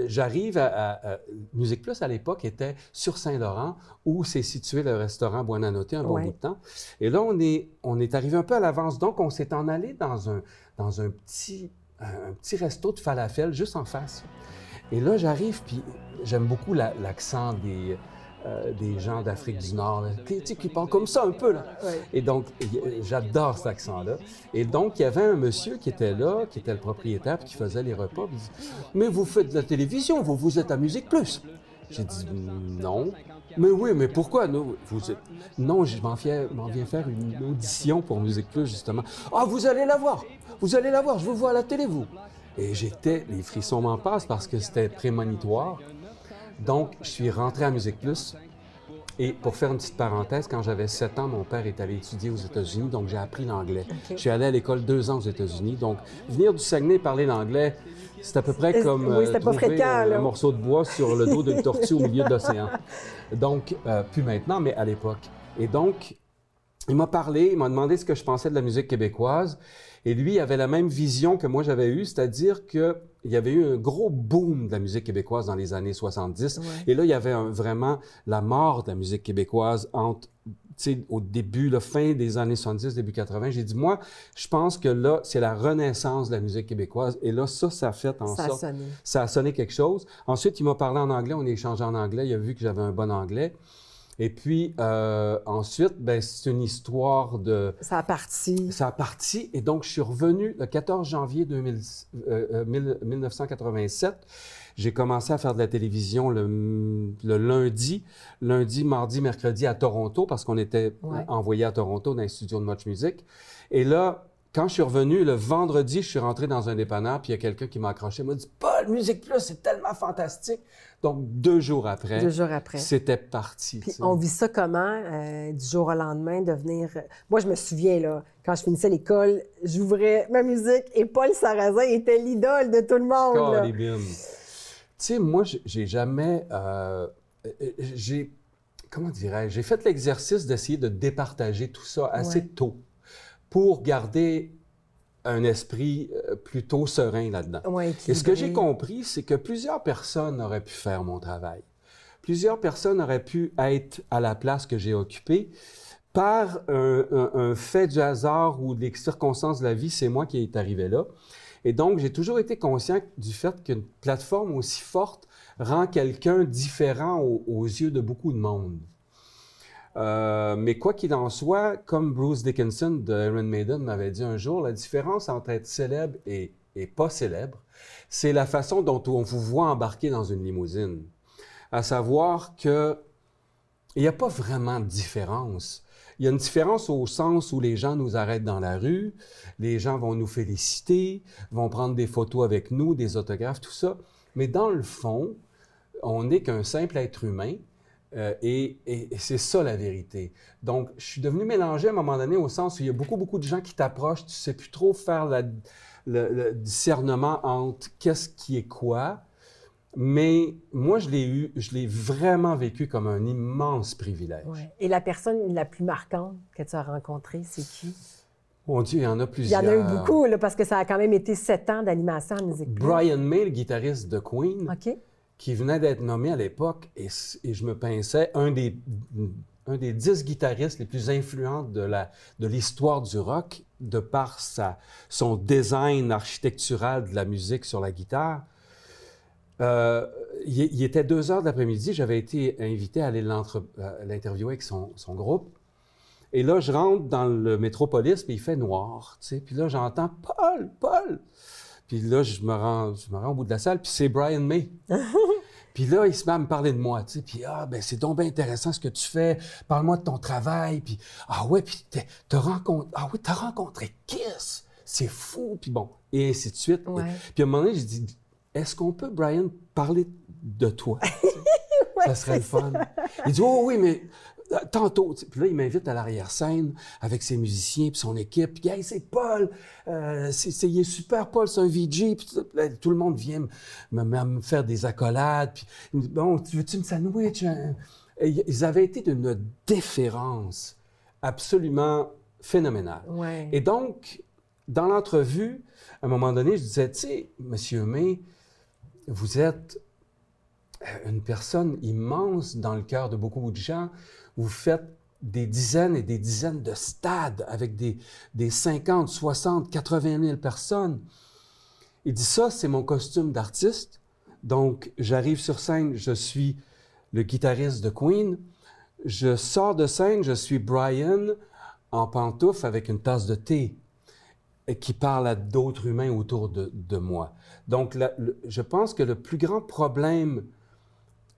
j'arrive à Musique Plus à l'époque était sur Saint-Laurent où s'est situé le restaurant Buonanotte un bon bout de temps. Et là, on est arrivé un peu à l'avance, donc on s'est en allé dans un petit resto de falafel juste en face. Et là, j'arrive, puis j'aime beaucoup l'accent des gens d'Afrique du Nord, qui parlent comme ça un peu, là. Ouais. Et donc, j'adore cet accent-là. Et donc, il y avait un monsieur qui était là, qui était le propriétaire, puis qui faisait les repas. Il dit, mais vous faites de la télévision, vous êtes à Musique Plus. J'ai dit, non. Mais oui, mais pourquoi? Non, je m'en viens faire une audition pour Musique Plus, justement. Ah, vous allez la voir, je vous vois à la télé, vous. Et les frissons m'en passent parce que c'était prémonitoire. Donc, je suis rentré à Musique Plus. Et pour faire une petite parenthèse, quand j'avais 7 ans, mon père est allé étudier aux États-Unis, donc j'ai appris l'anglais. Okay. Je suis allé à l'école 2 ans aux États-Unis. Donc, venir du Saguenay parler l'anglais, c'est à peu près comme trouver un morceau de bois sur le dos d'une tortue au milieu de l'océan. Donc, plus maintenant, mais à l'époque. Et donc, il m'a parlé, il m'a demandé ce que je pensais de la musique québécoise. Et lui, il avait la même vision que moi j'avais eue, c'est-à-dire qu'il y avait eu un gros boom de la musique québécoise dans les années 70. Ouais. Et là, il y avait vraiment la mort de la musique québécoise entre sais, au début, la fin des années 70, début 80, j'ai dit, moi, je pense que là, c'est la renaissance de la musique québécoise. Et là, ça a fait en sorte... Ça a sonné quelque chose. Ensuite, il m'a parlé en anglais, on a échangé en anglais, il a vu que j'avais un bon anglais. Et puis, ensuite, ben, c'est une histoire de... Ça a parti. Ça a parti. Et donc, je suis revenu le 14 janvier 1987. J'ai commencé à faire de la télévision le lundi, mardi, mercredi à Toronto, parce qu'on était envoyé à Toronto dans les studios de Much Music. Et là, quand je suis revenu, le vendredi, je suis rentré dans un dépanneur, puis il y a quelqu'un qui m'a accroché, il m'a dit « Paul, Musique Plus, c'est tellement fantastique! » Donc, 2 jours après, c'était parti. Puis on vit ça comment, du jour au lendemain, devenir... Moi, je me souviens, là, quand je finissais l'école, j'ouvrais ma musique et Paul Sarrazin était l'idole de tout le monde. Tu sais, moi, j'ai jamais... comment dirais-je? J'ai fait l'exercice d'essayer de départager tout ça assez tôt pour garder un esprit plutôt serein là-dedans. Et ce que j'ai compris, c'est que plusieurs personnes auraient pu faire mon travail. Plusieurs personnes auraient pu être à la place que j'ai occupée. Par un fait du hasard ou des circonstances de la vie, c'est moi qui est arrivé là. Et donc, j'ai toujours été conscient du fait qu'une plateforme aussi forte rend quelqu'un différent aux yeux de beaucoup de monde. Mais quoi qu'il en soit, comme Bruce Dickinson de Iron Maiden m'avait dit un jour, la différence entre être célèbre et pas célèbre, c'est la façon dont on vous voit embarquer dans une limousine. À savoir qu'il n'y a pas vraiment de différence. Il y a une différence au sens où les gens nous arrêtent dans la rue, les gens vont nous féliciter, vont prendre des photos avec nous, des autographes, tout ça. Mais dans le fond, on n'est qu'un simple être humain. Et c'est ça la vérité. Donc, je suis devenu mélangé à un moment donné au sens où il y a beaucoup de gens qui t'approchent, tu ne sais plus trop faire le discernement entre qu'est-ce qui est quoi. Mais moi, je l'ai vraiment vécu comme un immense privilège. Ouais. Et la personne la plus marquante que tu as rencontrée, c'est qui? Mon Dieu, il y en a plusieurs. Il y en a eu beaucoup, là, parce que ça a quand même été 7 ans d'animation en musique. Brian May, le guitariste de Queen. OK. Qui venait d'être nommé à l'époque, et je me pensais un des 10 guitaristes les plus influents de l'histoire du rock, de par son design architectural de la musique sur la guitare. Il était 2 heures de l'après-midi, j'avais été invité à aller l'interviewer avec son groupe. Et là, je rentre dans le Métropolis, puis il fait noir, tu sais. Puis là, j'entends « Paul! » Puis là, je me rends au bout de la salle, puis c'est Brian May. Puis là, il se met à me parler de moi, tu sais. Puis c'est donc bien intéressant ce que tu fais. Parle-moi de ton travail. Puis puis t'as rencontré Kiss. C'est fou. Puis bon, et ainsi de suite. Ouais. Puis à un moment donné, j'ai dit, est-ce qu'on peut, Brian, parler de toi? Ça serait le fun. Il dit, oh oui, mais... Tantôt, puis là, il m'invite à l'arrière-scène avec ses musiciens puis son équipe. Puis, hey, c'est Paul, il est super, Paul, c'est un VJ. Puis tout le monde vient me faire des accolades. Puis, bon, veux-tu une sandwich? Ils avaient été d'une déférence absolument phénoménale. Ouais. Et donc, dans l'entrevue, à un moment donné, je disais, tu sais, Monsieur May, vous êtes une personne immense dans le cœur de beaucoup de gens. Vous faites des dizaines et des dizaines de stades avec des 50, 60, 80 000 personnes. Il dit ça, c'est mon costume d'artiste. Donc, j'arrive sur scène, je suis le guitariste de Queen. Je sors de scène, je suis Brian en pantoufles avec une tasse de thé qui parle à d'autres humains autour de moi. Donc, je pense que le plus grand problème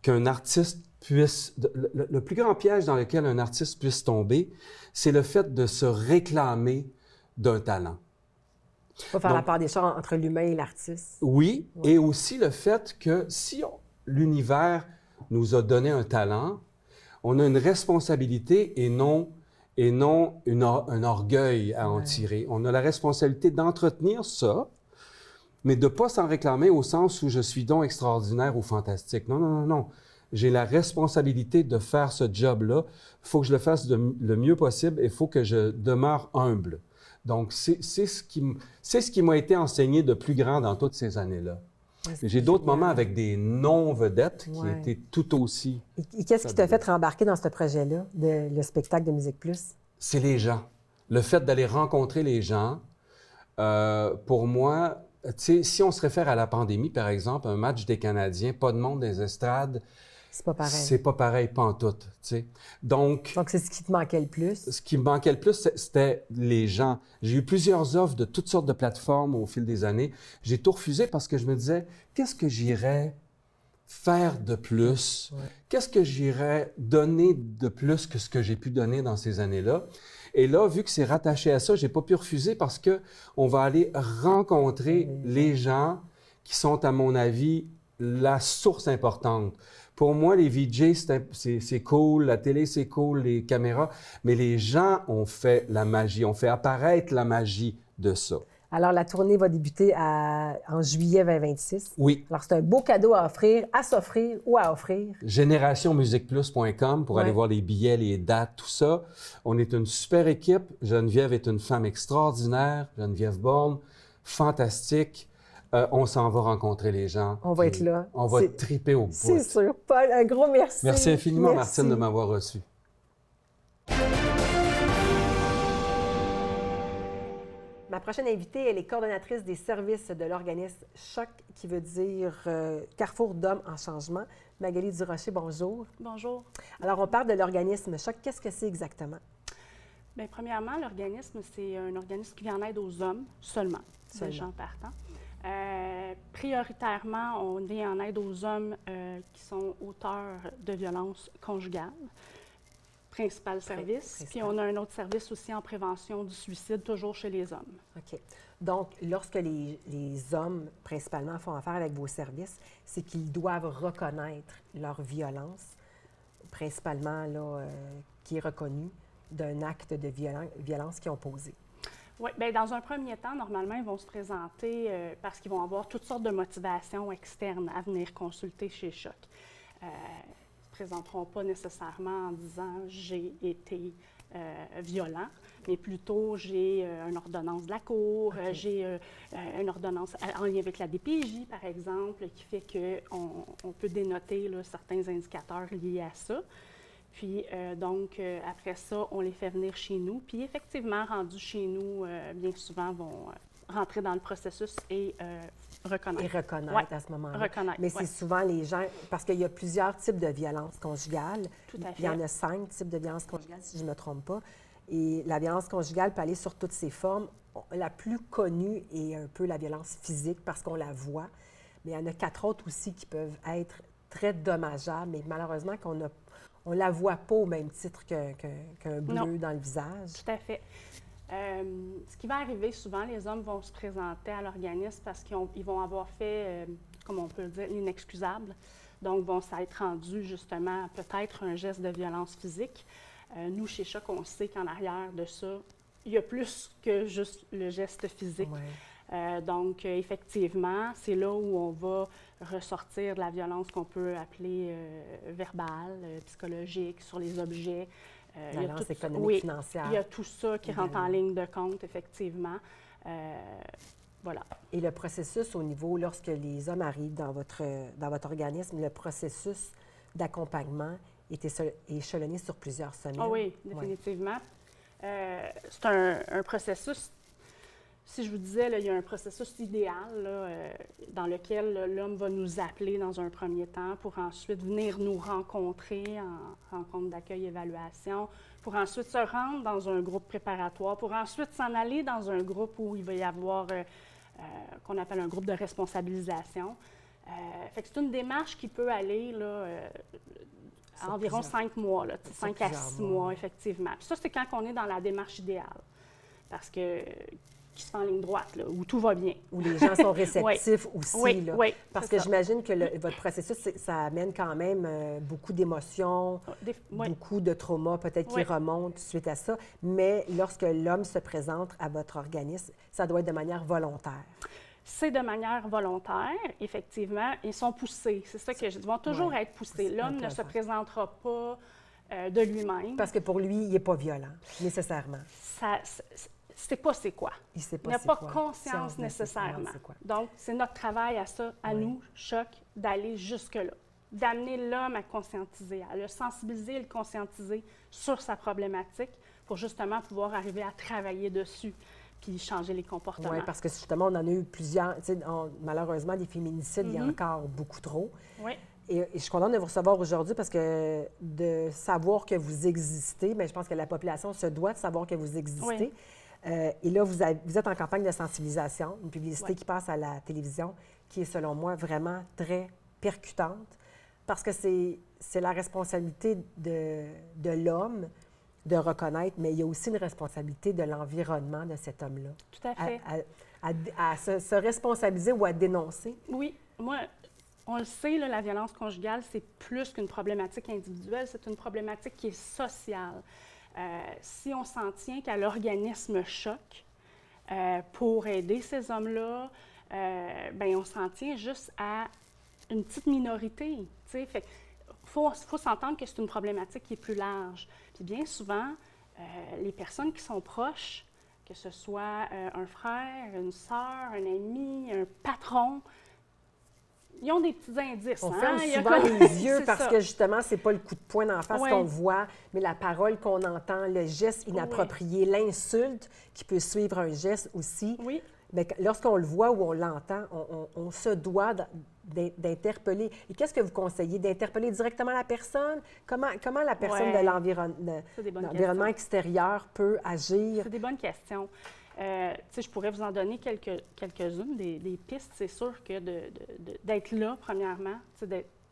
qu'un artiste le plus grand piège dans lequel un artiste puisse tomber, c'est le fait de se réclamer d'un talent. Il faut faire la part des choses entre l'humain et l'artiste. Oui, et aussi le fait que si l'univers nous a donné un talent, on a une responsabilité et non un orgueil à en tirer. On a la responsabilité d'entretenir ça, mais de ne pas s'en réclamer au sens où je suis donc extraordinaire ou fantastique. Non. J'ai la responsabilité de faire ce job-là. Il faut que je le fasse le mieux possible et il faut que je demeure humble. Donc, c'est ce qui m'a été enseigné de plus grand dans toutes ces années-là. Ouais, J'ai d'autres génial. moments avec des non-vedettes qui Ouais. étaient tout aussi. Et qu'est-ce qui t'a fait rembarquer dans ce projet-là, le spectacle de Musique Plus? C'est les gens. Le fait d'aller rencontrer les gens, pour moi, tu sais, si on se réfère à la pandémie, par exemple, un match des Canadiens, pas de monde dans les estrades, C'est pas pareil. c'est pas pareil, pas en tout, tu sais. Donc, Donc, c'est ce qui te manquait le plus. ce qui me manquait le plus, c'était les gens. J'ai eu plusieurs offres de toutes sortes de plateformes au fil des années. J'ai tout refusé parce que je me disais, qu'est-ce que j'irais faire de plus? Ouais. Qu'est-ce que j'irais donner de plus que ce que j'ai pu donner dans ces années-là? Et là, vu que c'est rattaché à ça, j'ai pas pu refuser parce que on va aller rencontrer les gens qui sont, à mon avis, la source importante. Pour moi, les VJ, c'est cool, la télé, c'est cool, les caméras, mais les gens ont fait la magie, ont fait apparaître la magie de ça. Alors, la tournée va débuter en juillet 2026. Oui, Alors, c'est un beau cadeau à offrir, à s'offrir ou à offrir. générationmusicplus.com pour Ouais. aller voir les billets, les dates, tout ça. On est une super équipe. Geneviève est une femme extraordinaire. Geneviève Borne, fantastique. On s'en va rencontrer les gens. On va puis être là. On va C'est- triper au bout. C'est sûr. Paul, un gros merci. Merci infiniment, Merci. Martine, de m'avoir reçu. Ma prochaine invitée, elle est coordonnatrice des services de l'organisme CHOC, qui veut dire Carrefour d'hommes en changement. Magali Durocher, bonjour. Bonjour. Alors, on parle de l'organisme CHOC. Qu'est-ce que c'est exactement? Bien, premièrement, l'organisme, c'est un organisme qui vient en aide aux hommes seulement, déjà en partant. Prioritairement, on vient en aide aux hommes qui sont auteurs de violences conjugales, principal service. principal. Puis on a un autre service aussi en prévention du suicide, toujours chez les hommes. OK. Donc, lorsque les hommes, principalement, font affaire avec vos services, c'est qu'ils doivent reconnaître leur violence, principalement, là, qui est reconnue d'un acte de violence qu'ils ont posé. Oui, bien, dans un premier temps, normalement, ils vont se présenter parce qu'ils vont avoir toutes sortes de motivations externes à venir consulter chez CHOC. Ils ne se présenteront pas nécessairement en disant « j'ai été violent », mais plutôt « j'ai une ordonnance de la Cour, j'ai une ordonnance en lien avec la DPJ, par exemple, qui fait qu'on peut dénoter là, certains indicateurs liés à ça. » Puis, après ça, on les fait venir chez nous. Puis, effectivement, rendus chez nous, bien souvent, vont rentrer dans le processus et reconnaître. Et reconnaître Ouais, à ce moment-là. reconnaître, Mais c'est ouais. souvent les gens, parce qu'il y a plusieurs types de violences conjugales. Tout à Il y en fait. a 5 types de violences conjugales, si je ne me trompe pas. Et la violence conjugale peut aller sur toutes ses formes. La plus connue est un peu la violence physique parce qu'on la voit. Mais il y en a 4 autres aussi qui peuvent être très dommageables, mais malheureusement qu'on ne la voit pas au même titre qu'un bleu Non. dans le visage. Tout à fait. Ce qui va arriver souvent, les hommes vont se présenter à l'organisme parce qu'ils vont avoir fait, comme on peut le dire, l'inexcusable. Donc, vont s'être rendus justement peut-être un geste de violence physique. Nous, chez CHOC, on sait qu'en arrière de ça, il y a plus que juste le geste physique. Ouais. Donc, effectivement, c'est là où on va ressortir de la violence qu'on peut appeler verbale, psychologique, sur les objets. La il y a violence tout- économique, oui, financière. il y a tout ça qui rentre en également. ligne de compte, effectivement. Voilà. Et le processus au niveau, lorsque les hommes arrivent dans votre organisme, le processus d'accompagnement est échelonné sur plusieurs semaines. Ah oui, Ouais. définitivement. C'est un processus, si je vous disais, là, il y a un processus idéal là, dans lequel l'homme va nous appeler dans un premier temps pour ensuite venir nous rencontrer en rencontre d'accueil-évaluation, pour ensuite se rendre dans un groupe préparatoire, pour ensuite s'en aller dans un groupe où il va y avoir, qu'on appelle un groupe de responsabilisation. Fait que c'est une démarche qui peut aller là, Sur environ plusieurs- 5 mois, là, 5 à plusieurs 6 mois. mois, effectivement. Puis ça, c'est quand on est dans la démarche idéale. Parce que qui se fait en ligne droite, là, où tout va bien. Où les gens sont réceptifs aussi. Oui, là. oui, Parce c'est que ça. j'imagine que votre processus, ça amène quand même beaucoup d'émotions, Oui. beaucoup de traumas peut-être qui Oui. remontent suite à ça. Mais lorsque l'homme se présente à votre organisme, ça doit être de manière volontaire. C'est de manière volontaire, effectivement. Ils sont poussés. C'est ça que je dis. Ils vont toujours Ouais. être poussés. C'est L'homme ne se intéressant. présentera pas de lui-même. Parce que pour lui, il n'est pas violent, nécessairement. sait pas c'est quoi. Il n'a pas quoi. conscience nécessairement. Donc, c'est notre travail à ça, à nous, Choc, d'aller jusque-là, d'amener l'homme à conscientiser, à le sensibiliser et le conscientiser sur sa problématique pour justement pouvoir arriver à travailler dessus puis changer les comportements. Oui, parce que justement, on en a eu plusieurs. Malheureusement, des féminicides, il y a encore beaucoup trop. Oui. Et je suis contente de vous recevoir aujourd'hui parce que de savoir que vous existez, bien, je pense que la population se doit de savoir que vous existez. Oui. Et là, vous êtes en campagne de sensibilisation, une publicité qui passe à la télévision, qui est, selon moi, vraiment très percutante, parce que c'est la responsabilité de l'homme de reconnaître, mais il y a aussi une responsabilité de l'environnement de cet homme-là. Tout à fait. À se responsabiliser ou à dénoncer. Oui. Moi, on le sait, là, la violence conjugale, c'est plus qu'une problématique individuelle, c'est une problématique qui est sociale. Si on s'en tient qu'à l'organisme Choc pour aider ces hommes-là, bien, on s'en tient juste à une petite minorité. Fait faut s'entendre que c'est une problématique qui est plus large. Puis bien souvent, les personnes qui sont proches, que ce soit un frère, une sœur, un ami, un patron, ils ont des petits indices. On ferme souvent les yeux parce que justement, c'est pas le coup de poing d'en face qu'on voit, mais la parole qu'on entend, le geste inapproprié, l'insulte qui peut suivre un geste aussi. Oui. Bien, lorsqu'on le voit ou on l'entend, on se doit d'interpeller. Et qu'est-ce que vous conseillez? D'interpeller directement la personne? Comment la personne de l'environnement extérieur peut agir? C'est des bonnes questions. Je pourrais vous en donner quelques-unes, des pistes. C'est sûr que d'être là, premièrement,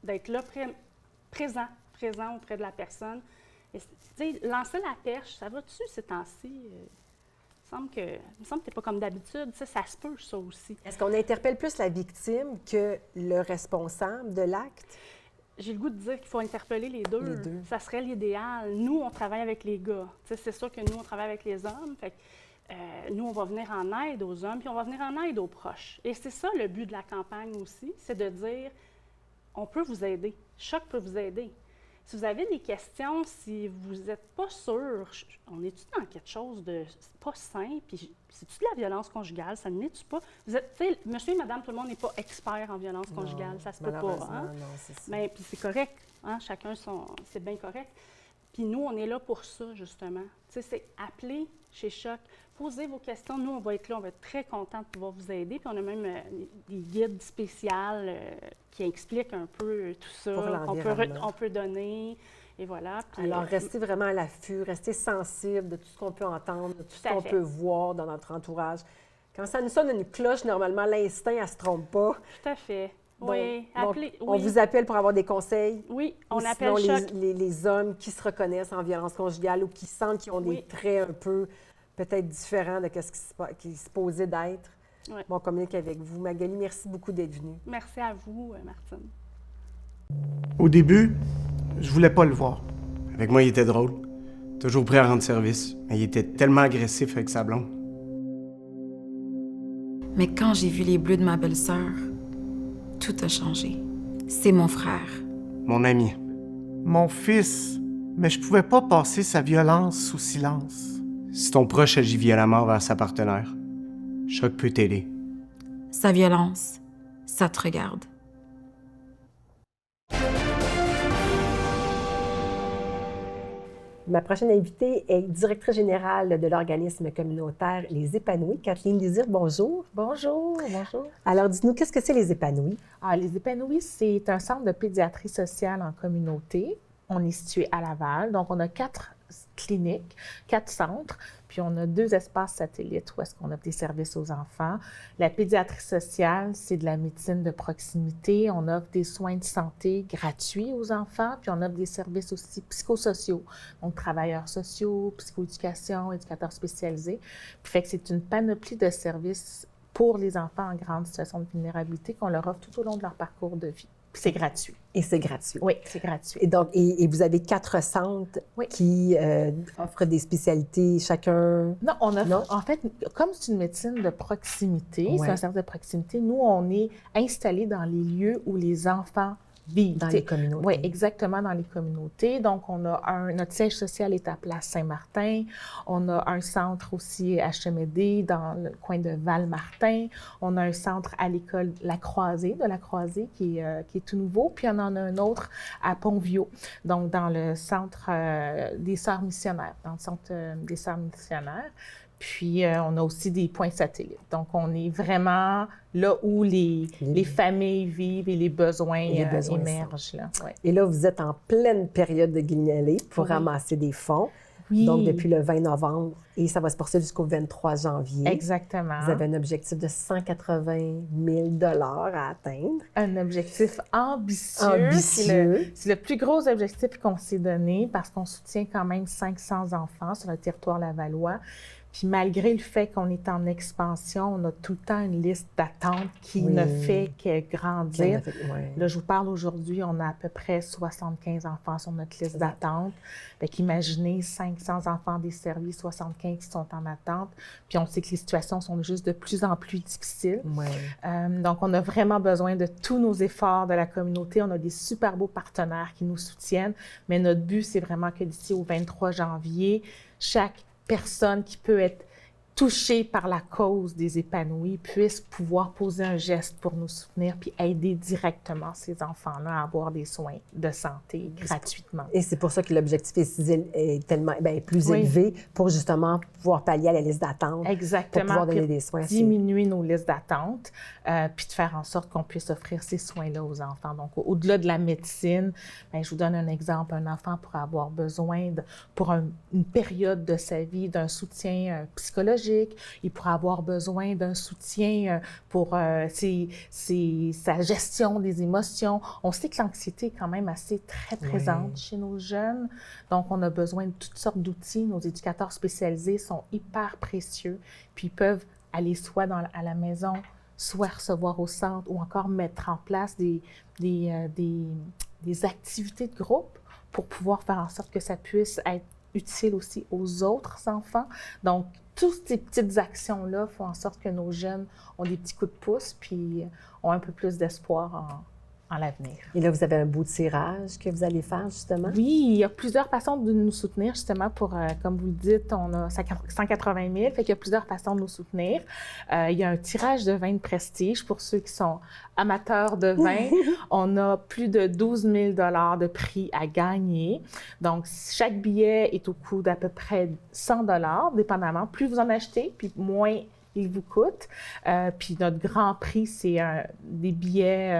d'être là présent auprès de la personne. Et, lancer la perche, ça va-tu ces temps-ci? Il me semble que tu n'es pas comme d'habitude. Ça se peut, ça aussi. Est-ce qu'on interpelle plus la victime que le responsable de l'acte? J'ai le goût de dire qu'il faut interpeller les deux. Ça serait l'idéal. Nous, on travaille avec les gars. C'est sûr que nous, on travaille avec les hommes. Fait que, nous, on va venir en aide aux hommes, puis on va venir en aide aux proches. Et c'est ça le but de la campagne aussi, c'est de dire, on peut vous aider. Choc peut vous aider. Si vous avez des questions, si vous n'êtes pas sûr, on est-tu dans quelque chose de pas sain, puis c'est-tu de la violence conjugale, ça n'est-tu pas? Vous êtes, monsieur et madame, tout le monde n'est pas expert en violence conjugale, ça se peut pas. Hein? Non, c'est ça. Mais puis c'est correct, hein? Chacun c'est bien correct. Puis nous, on est là pour ça, justement. C'est appeler chez Choc, posez vos questions. Nous, on va être là, on va être très contents de pouvoir vous aider. Puis on a même des guides spéciaux qui expliquent un peu tout ça, qu'on peut donner. Et voilà. Puis, alors, restez vraiment à l'affût, restez sensible de tout ce qu'on peut entendre, de tout ce qu'on peut voir dans notre entourage. Quand ça nous sonne une cloche, normalement, l'instinct, elle ne se trompe pas. Tout à fait. Donc, oui, on vous appelle pour avoir des conseils? Oui, on appelle Choc. Les hommes qui se reconnaissent en violence conjugale ou qui sentent qu'ils ont des traits un peu peut-être différents de ce qui se posait d'être. Oui. On communique avec vous. Magali, merci beaucoup d'être venue. Merci à vous, Martine. Au début, je voulais pas le voir. Avec moi, il était drôle. Toujours prêt à rendre service. Mais il était tellement agressif avec sa blonde. Mais quand j'ai vu les bleus de ma belle-sœur, tout a changé. C'est mon frère. Mon ami. Mon fils. Mais je pouvais pas passer sa violence sous silence. Si ton proche agit violemment vers sa partenaire, Choc peut t'aider. Sa violence, ça te regarde. Ma prochaine invitée est directrice générale de l'organisme communautaire Les Épanouis. Kathleen Désir, bonjour. Bonjour, bonjour. Alors, dites-nous, qu'est-ce que c'est Les Épanouis? Les Épanouis, c'est un centre de pédiatrie sociale en communauté. On est situé à Laval, donc on a 4 cliniques, 4 centres, puis on a 2 espaces satellites où est-ce qu'on offre des services aux enfants. La pédiatrie sociale, c'est de la médecine de proximité. On offre des soins de santé gratuits aux enfants, puis on offre des services aussi psychosociaux, donc travailleurs sociaux, psychoéducation, éducateurs spécialisés. Puis fait que c'est une panoplie de services pour les enfants en grande situation de vulnérabilité qu'on leur offre tout au long de leur parcours de vie. Puis c'est gratuit. Et c'est gratuit. Oui, c'est gratuit. Et donc, et vous avez 4 centres qui offrent des spécialités chacun? Non, on offre, en fait, comme c'est une médecine de proximité, c'est un service de proximité, nous, on est installés dans les lieux où les enfants vivre. Dans les communautés. Oui, exactement, dans les communautés. Donc, on a notre siège social est à Place Saint-Martin. On a un centre aussi à Chemédé, dans le coin de Val-Martin. On a un centre à l'école La Croisée, qui est tout nouveau. Puis, on en a un autre à Pont-Viau, donc dans le centre des Sœurs missionnaires, Puis, on a aussi des points satellites. Donc, on est vraiment là où les familles vivent et les besoins émergent. Là. Ouais. Et là, vous êtes en pleine période de guignolée pour ramasser des fonds. Oui. Donc, depuis le 20 novembre, et ça va se poursuivre jusqu'au 23 janvier. Exactement. Vous avez un objectif de 180 000 à atteindre. Un objectif ambitieux. C'est le plus gros objectif qu'on s'est donné parce qu'on soutient quand même 500 enfants sur le territoire lavallois. Puis malgré le fait qu'on est en expansion, on a tout le temps une liste d'attente qui ne fait que grandir. Là, je vous parle aujourd'hui, on a à peu près 75 enfants sur notre liste d'attente. Fait qu'imaginez 500 enfants desservis, 75 qui sont en attente. Puis on sait que les situations sont juste de plus en plus difficiles. Donc, on a vraiment besoin de tous nos efforts de la communauté. On a des super beaux partenaires qui nous soutiennent. Mais notre but, c'est vraiment que d'ici au 23 janvier, chaque personne qui peut être touchée par la cause des épanouis puisse pouvoir poser un geste pour nous soutenir puis aider directement ces enfants-là à avoir des soins de santé gratuitement. Et c'est pour ça que l'objectif est tellement plus élevé pour justement pouvoir pallier à la liste d'attente. Exactement. Pour pouvoir donner des soins. Diminuer nos listes d'attente puis de faire en sorte qu'on puisse offrir ces soins-là aux enfants. Donc, au-delà de la médecine, je vous donne un exemple. Un enfant pourrait avoir besoin, pour une période de sa vie, d'un soutien psychologique. Il pourrait avoir besoin d'un soutien pour sa gestion des émotions. On sait que l'anxiété est quand même assez très présente chez nos jeunes. Donc, on a besoin de toutes sortes d'outils. Nos éducateurs spécialisés sont hyper précieux. Puis, ils peuvent aller soit à la maison, soit recevoir au centre ou encore mettre en place des activités de groupe pour pouvoir faire en sorte que ça puisse être utile aussi aux autres enfants. Donc, toutes ces petites actions-là font en sorte que nos jeunes ont des petits coups de pouce puis ont un peu plus d'espoir en l'avenir. Et là, vous avez un beau tirage que vous allez faire, justement? Oui, il y a plusieurs façons de nous soutenir, justement, pour, comme vous le dites, on a 180 000, fait qu'il y a plusieurs façons de nous soutenir. Il y a un tirage de vin de prestige pour ceux qui sont amateurs de vin. On a plus de 12 000 $ de prix à gagner. Donc, chaque billet est au coût d'à peu près 100 $, dépendamment. Plus vous en achetez, puis moins il vous coûte. Puis notre grand prix, c'est des billets,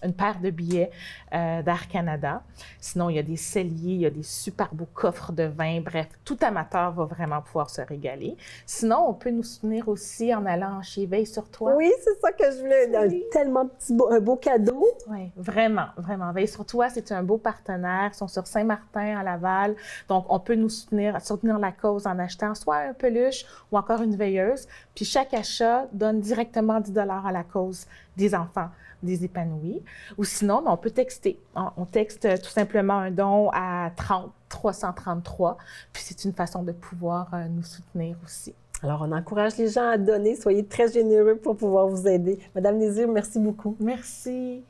une paire de billets d'Air Canada. Sinon, il y a des celliers, il y a des super beaux coffres de vin. Bref, tout amateur va vraiment pouvoir se régaler. Sinon, on peut nous soutenir aussi en allant chez Veille sur Toi. Oui, c'est ça que je voulais. Tellement un beau cadeau. Oui, vraiment, vraiment. Veille sur Toi, c'est un beau partenaire. Ils sont sur Saint-Martin, à Laval. Donc, on peut nous soutenir la cause en achetant soit un peluche ou encore une veilleuse. Puis chaque achat donne directement 10 $ à la cause des enfants des épanouis. Ou sinon, on peut texter. On texte tout simplement un don à 30 333. Puis c'est une façon de pouvoir nous soutenir aussi. Alors, on encourage les gens à donner. Soyez très généreux pour pouvoir vous aider. Madame Désir, merci beaucoup. Merci.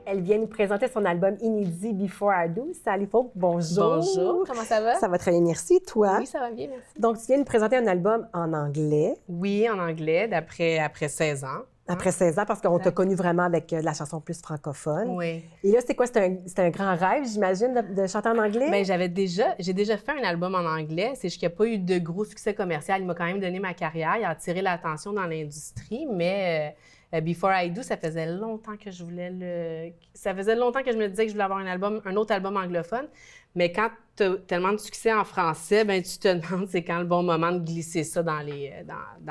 Elle vient nous présenter son album inédit Before I Do. Sally Folk, bonjour. Bonjour, comment ça va? Ça va très bien, merci. Toi? Oui, ça va bien, merci. Donc, tu viens nous présenter un album en anglais. Oui, en anglais, après 16 ans. Après 16 ans, parce qu'on t'a connu vraiment avec la chanson plus francophone. Oui. Et là, c'est quoi? C'était un grand rêve, j'imagine, de chanter en anglais? Bien, j'ai déjà fait un album en anglais. C'est juste qu'il n'y a pas eu de gros succès commercial. Il m'a quand même donné ma carrière. Il a attiré l'attention dans l'industrie, mais... Before I Do, ça faisait longtemps que je voulais Ça faisait longtemps que je me disais que je voulais avoir un autre album anglophone. Mais quand tu as tellement de succès en français, ben tu te demandes c'est quand le bon moment de glisser ça dans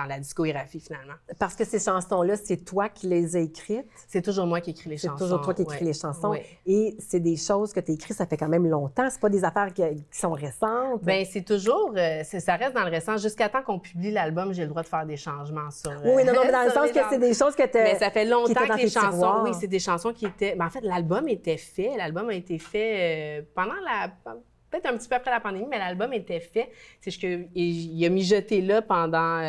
la discographie, finalement. Parce que ces chansons-là, c'est toi qui les as écrites? C'est toujours moi qui écris les chansons. C'est toujours toi qui écris les chansons. Oui. Et c'est des choses que tu as écrites, ça fait quand même longtemps. C'est pas des affaires qui sont récentes. Bien, c'est toujours... ça reste dans le récent. Jusqu'à temps qu'on publie l'album, j'ai le droit de faire des changements sur... Oui, non, mais dans le sens que c'est des choses que tu as... Mais ça fait longtemps que les chansons... Tiroirs. Oui, c'est des chansons qui étaient... Ben, en fait, l'album était fait. L'album a été fait pendant peut-être un petit peu après la pandémie, mais l'album était fait. C'est juste qu'il a mijoté là pendant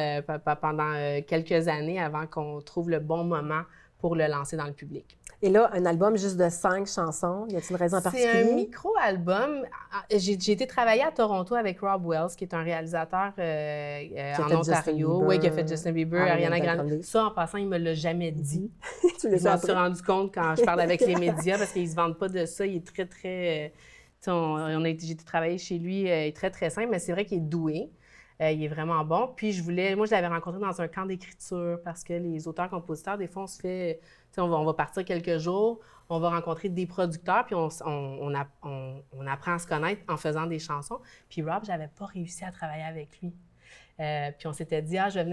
quelques années avant qu'on trouve le bon moment pour le lancer dans le public. Et là, un album juste de 5 chansons, y a-t-il une raison en particulier? C'est un micro-album. J'ai été travailler à Toronto avec Rob Wells, qui est un réalisateur en Ontario. Oui, qui a fait Justin Bieber, Ariana Grande. Ça, en passant, il me l'a jamais dit. Je me suis rendu compte quand je parle avec les médias, parce qu'ils se vendent pas de ça. Il est très, très... j'ai été travailler chez lui, il est très, très simple, mais c'est vrai qu'il est doué. Il est vraiment bon. Puis moi, je l'avais rencontré dans un camp d'écriture parce que les auteurs-compositeurs, des fois, on se fait... On va partir quelques jours, on va rencontrer des producteurs, puis on apprend à se connaître en faisant des chansons. Puis Rob, j'avais pas réussi à travailler avec lui. Puis on s'était dit, je vais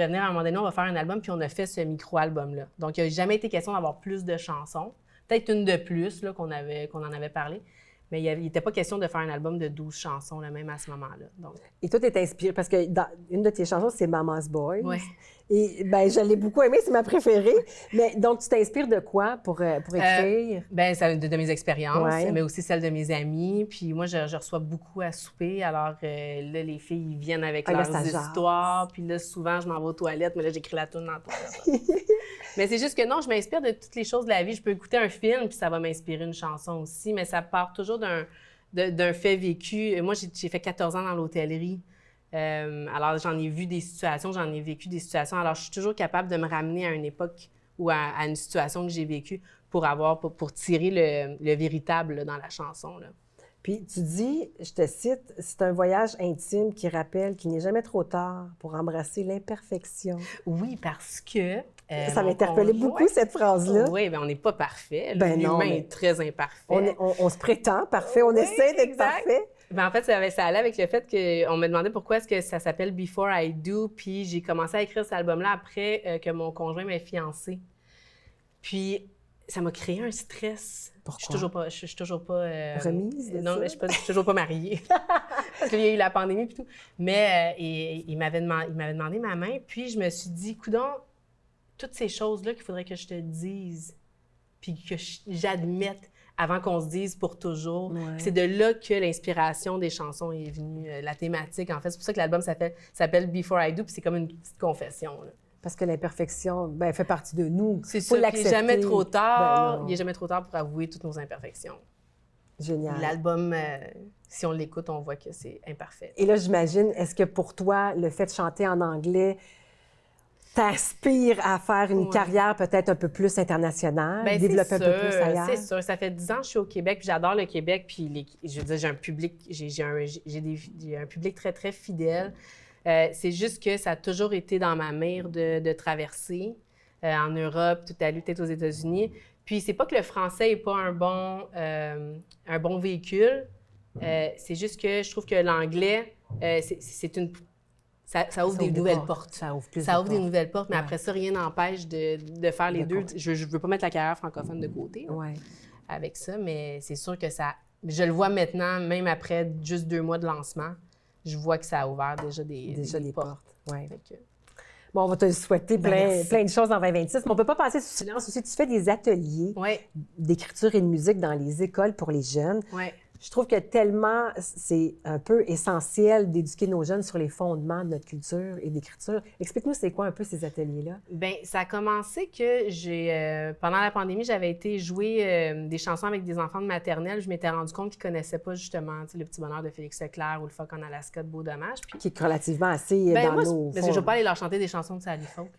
venir à un moment donné, on va faire un album, puis on a fait ce micro-album-là. Donc, il n'a jamais été question d'avoir plus de chansons. Peut-être une de plus, là, qu'on en avait parlé. Mais il n'était pas question de faire un album de 12 chansons, là, même à ce moment-là. Donc... Et toi, tu es inspirée, parce que une de tes chansons, c'est Mama's Boy. Oui. Et je l'ai beaucoup aimée, c'est ma préférée. Mais donc, tu t'inspires de quoi pour écrire? Ça, de mes expériences, ouais. Mais aussi celles de mes amis. Puis moi, je reçois beaucoup à souper. Alors là, les filles, ils viennent avec leurs histoires. Puis là, souvent, je m'en vais aux toilettes, mais là, j'écris la toune dans la toilette. Mais c'est juste que non, je m'inspire de toutes les choses de la vie. Je peux écouter un film, puis ça va m'inspirer une chanson aussi. Mais ça part toujours d'un fait vécu. Moi, j'ai fait 14 ans dans l'hôtellerie. Alors, j'en ai vu des situations, j'en ai vécu des situations. Alors, je suis toujours capable de me ramener à une époque ou à une situation que j'ai vécue pour tirer le véritable là, dans la chanson. Là. Puis, tu dis, je te cite, c'est un voyage intime qui rappelle qu'il n'est jamais trop tard pour embrasser l'imperfection. Oui, parce que... ça m'interpellait beaucoup, cette phrase-là. Oui, bien, on n'est pas parfait. L'humain est très imparfait. On se prétend parfait, on essaie d'être parfait. Ben, en fait, ça allait avec le fait qu'on me demandait pourquoi est-ce que ça s'appelle Before I Do, puis j'ai commencé à écrire cet album-là après que mon conjoint m'ait fiancée. Puis ça m'a créé un stress. Pourquoi? Je suis toujours pas remise de non, ça? Je suis toujours pas mariée. Parce qu'il y a eu la pandémie et tout. Mais il m'avait demandé ma main, puis je me suis dit, coudonc, toutes ces choses-là qu'il faudrait que je te dise, puis que j'admette avant qu'on se dise pour toujours. Ouais. C'est de là que l'inspiration des chansons est venue, la thématique. En fait, c'est pour ça que l'album s'appelle Before I Do, puis c'est comme une petite confession. Là. Parce que l'imperfection fait partie de nous. C'est ça, il n'est jamais trop tard. Il n'est jamais trop tard pour avouer toutes nos imperfections. Génial. L'album, si on l'écoute, on voit que c'est imparfait. Et là, j'imagine, est-ce que pour toi, le fait de chanter en anglais t'inspire à faire une carrière peut-être un peu plus internationale, développer un peu plus ailleurs? C'est sûr. Ça fait 10 ans que je suis au Québec, puis j'adore le Québec, puis je veux dire, j'ai un public très, très fidèle. C'est juste que ça a toujours été dans ma mire de traverser en Europe, tout à l'heure, peut-être aux États-Unis. Puis c'est pas que le français n'est pas un bon véhicule, c'est juste que je trouve que l'anglais, ça ouvre des nouvelles portes. Ça ouvre des nouvelles portes, mais après ça, rien n'empêche de faire les deux. Je ne veux pas mettre la carrière francophone de côté avec ça, mais c'est sûr que je le vois maintenant, même après juste 2 mois de lancement, je vois que ça a ouvert déjà des portes. Ouais. Bon, on va te souhaiter plein de choses en 2026, mais on ne peut pas passer sous silence aussi. Tu fais des ateliers d'écriture et de musique dans les écoles pour les jeunes. Ouais. Je trouve que tellement c'est un peu essentiel d'éduquer nos jeunes sur les fondements de notre culture et d'écriture. Explique-nous, c'est quoi un peu ces ateliers-là? Bien, ça a commencé que pendant la pandémie, j'avais été jouer des chansons avec des enfants de maternelle. Je m'étais rendu compte qu'ils ne connaissaient pas justement Le Petit Bonheur de Félix Leclerc ou Le Phoque en Alaska de Beau Dommage. Puis... Qui est relativement assez dans nos... Parce que je ne vais pas aller leur chanter des chansons de Sally Folk.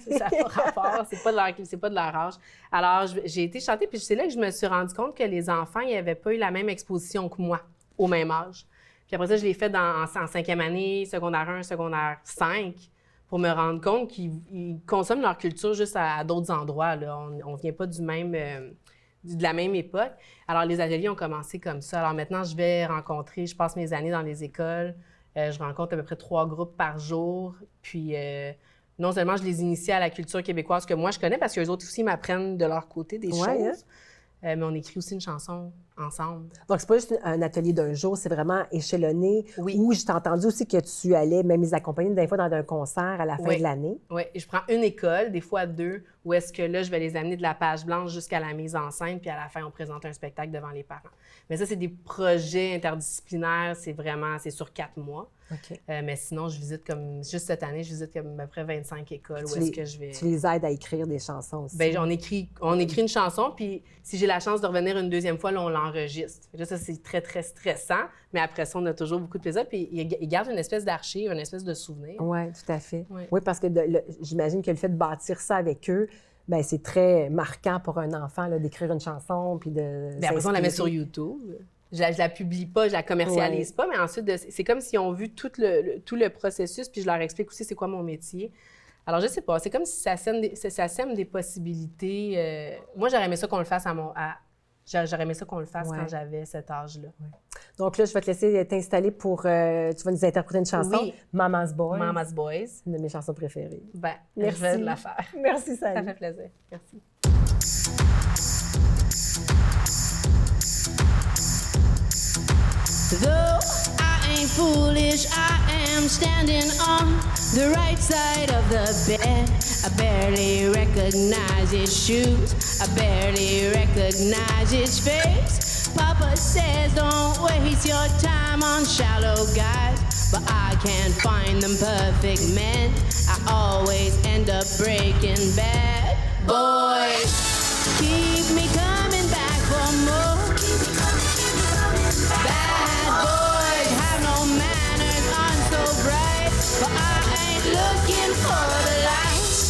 Ça n'a pas rapport. C'est pas de leur âge. Alors, j'ai été chanter, puis c'est là que je me suis rendu compte que les enfants, ils n'avaient pas eu la même exposition que moi, au même âge. Puis après ça, je l'ai fait en 5e année, secondaire 1, secondaire 5, pour me rendre compte qu'ils consomment leur culture juste à d'autres endroits. Là. On ne vient pas de la même époque. Alors, les ateliers ont commencé comme ça. Alors maintenant, je passe mes années dans les écoles, je rencontre à peu près 3 groupes par jour, puis non seulement je les initie à la culture québécoise que moi je connais, parce qu'eux autres aussi m'apprennent de leur côté des choses, mais on écrit aussi une chanson ensemble. Donc, c'est pas juste un atelier d'un jour, c'est vraiment échelonné. Oui. Où je t'ai entendu aussi que tu allais même les accompagner des fois dans un concert à la fin Oui. de l'année. Oui, je prends une école, des fois 2, où est-ce que là, je vais les amener de la page blanche jusqu'à la mise en scène, puis à la fin, on présente un spectacle devant les parents. Mais ça, c'est des projets interdisciplinaires, c'est sur 4 mois. OK. Mais sinon, je visite juste cette année, je visite comme à peu près 25 écoles où Tu est-ce les- que je vais... Tu les aides à écrire des chansons aussi. Bien, on écrit une chanson, puis si j'ai la chance de revenir une deuxième fois, là, on l'enregistre. Là, ça, c'est très, très stressant, mais après ça, on a toujours beaucoup de plaisir. Puis ils gardent une espèce d'archive, une espèce de souvenir. Oui, tout à fait. Oui. Oui, parce que j'imagine que le fait de bâtir ça avec eux, ben c'est très marquant pour un enfant là, d'écrire une chanson puis de. Bien, après ça, on la met sur s'inspirer. YouTube. Je la publie pas, je la commercialise pas, mais ensuite, c'est comme s'ils ont vu tout le processus, puis je leur explique aussi c'est quoi mon métier. Alors, je sais pas, c'est comme si ça sème des possibilités. Moi, j'aurais aimé ça qu'on le fasse j'aurais aimé ça qu'on le fasse Ouais. quand j'avais cet âge-là. Donc là, je vais te laisser t'installer pour. Tu vas nous interpréter une chanson, Oui. Mama's Boy. Mama's Boys. Une de mes chansons préférées. Ben, Merci. je vais la faire. Merci, Ça Sally. fait plaisir. Merci. Though I ain't foolish, I am standing on the right side of the bed. I barely recognize its shoes, I barely recognize its face. Papa says don't waste your time on shallow guys, but I can't find them perfect men. I always end up breaking bad. Boys, keep me coming back for more. Bad boys have no manners, aren't so bright, but I ain't looking for the lights.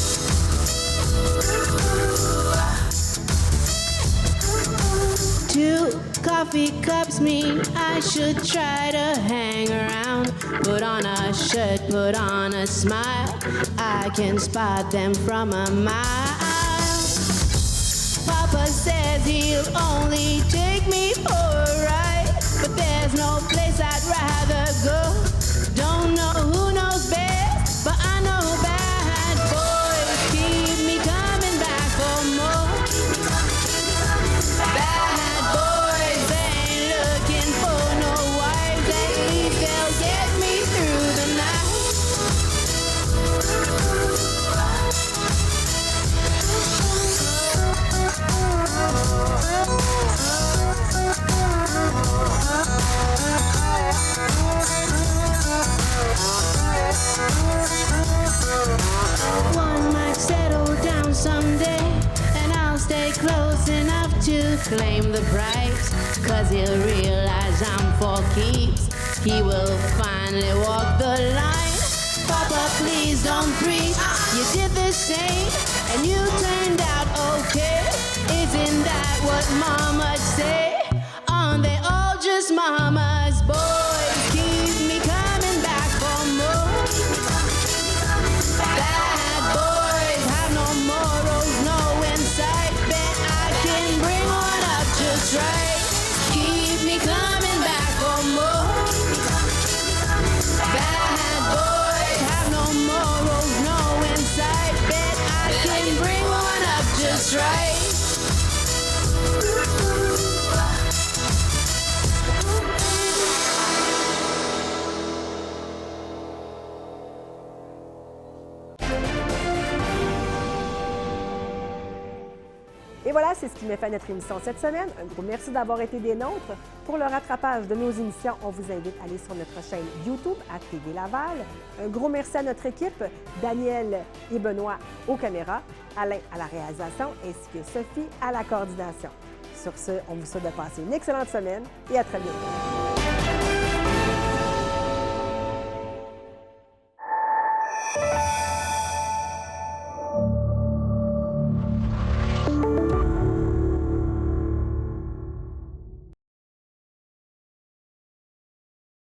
2 coffee cups mean I should try to hang around. Put on a shirt, put on a smile, I can spot them from a mile. Papa says he'll only take me for a ride, but there's no place I'd rather go. Don't know who knows best, but I know bad boys keep me coming back for more. Bad boys ain't looking for no wives, at least they'll get me through the night. One might settle down someday, and I'll stay close enough to claim the prize. 'Cause he'll realize I'm for keeps. He will finally walk the line. Papa, please don't preach. You did the same, and you turned out okay. Isn't that what mamas say? Aren't they all just mama's boys? Keep me coming back for more. Bad boys have no morals, no insight. Bet I can bring one up just right. Keep me coming back for more. Bad boys have no morals, no insight. Bet I can bring one up just right. Et voilà, c'est ce qui met fin à notre émission cette semaine. Un gros merci d'avoir été des nôtres. Pour le rattrapage de nos émissions, on vous invite à aller sur notre chaîne YouTube à TV Laval. Un gros merci à notre équipe, Daniel et Benoît aux caméras, Alain à la réalisation ainsi que Sophie à la coordination. Sur ce, on vous souhaite de passer une excellente semaine et à très bientôt.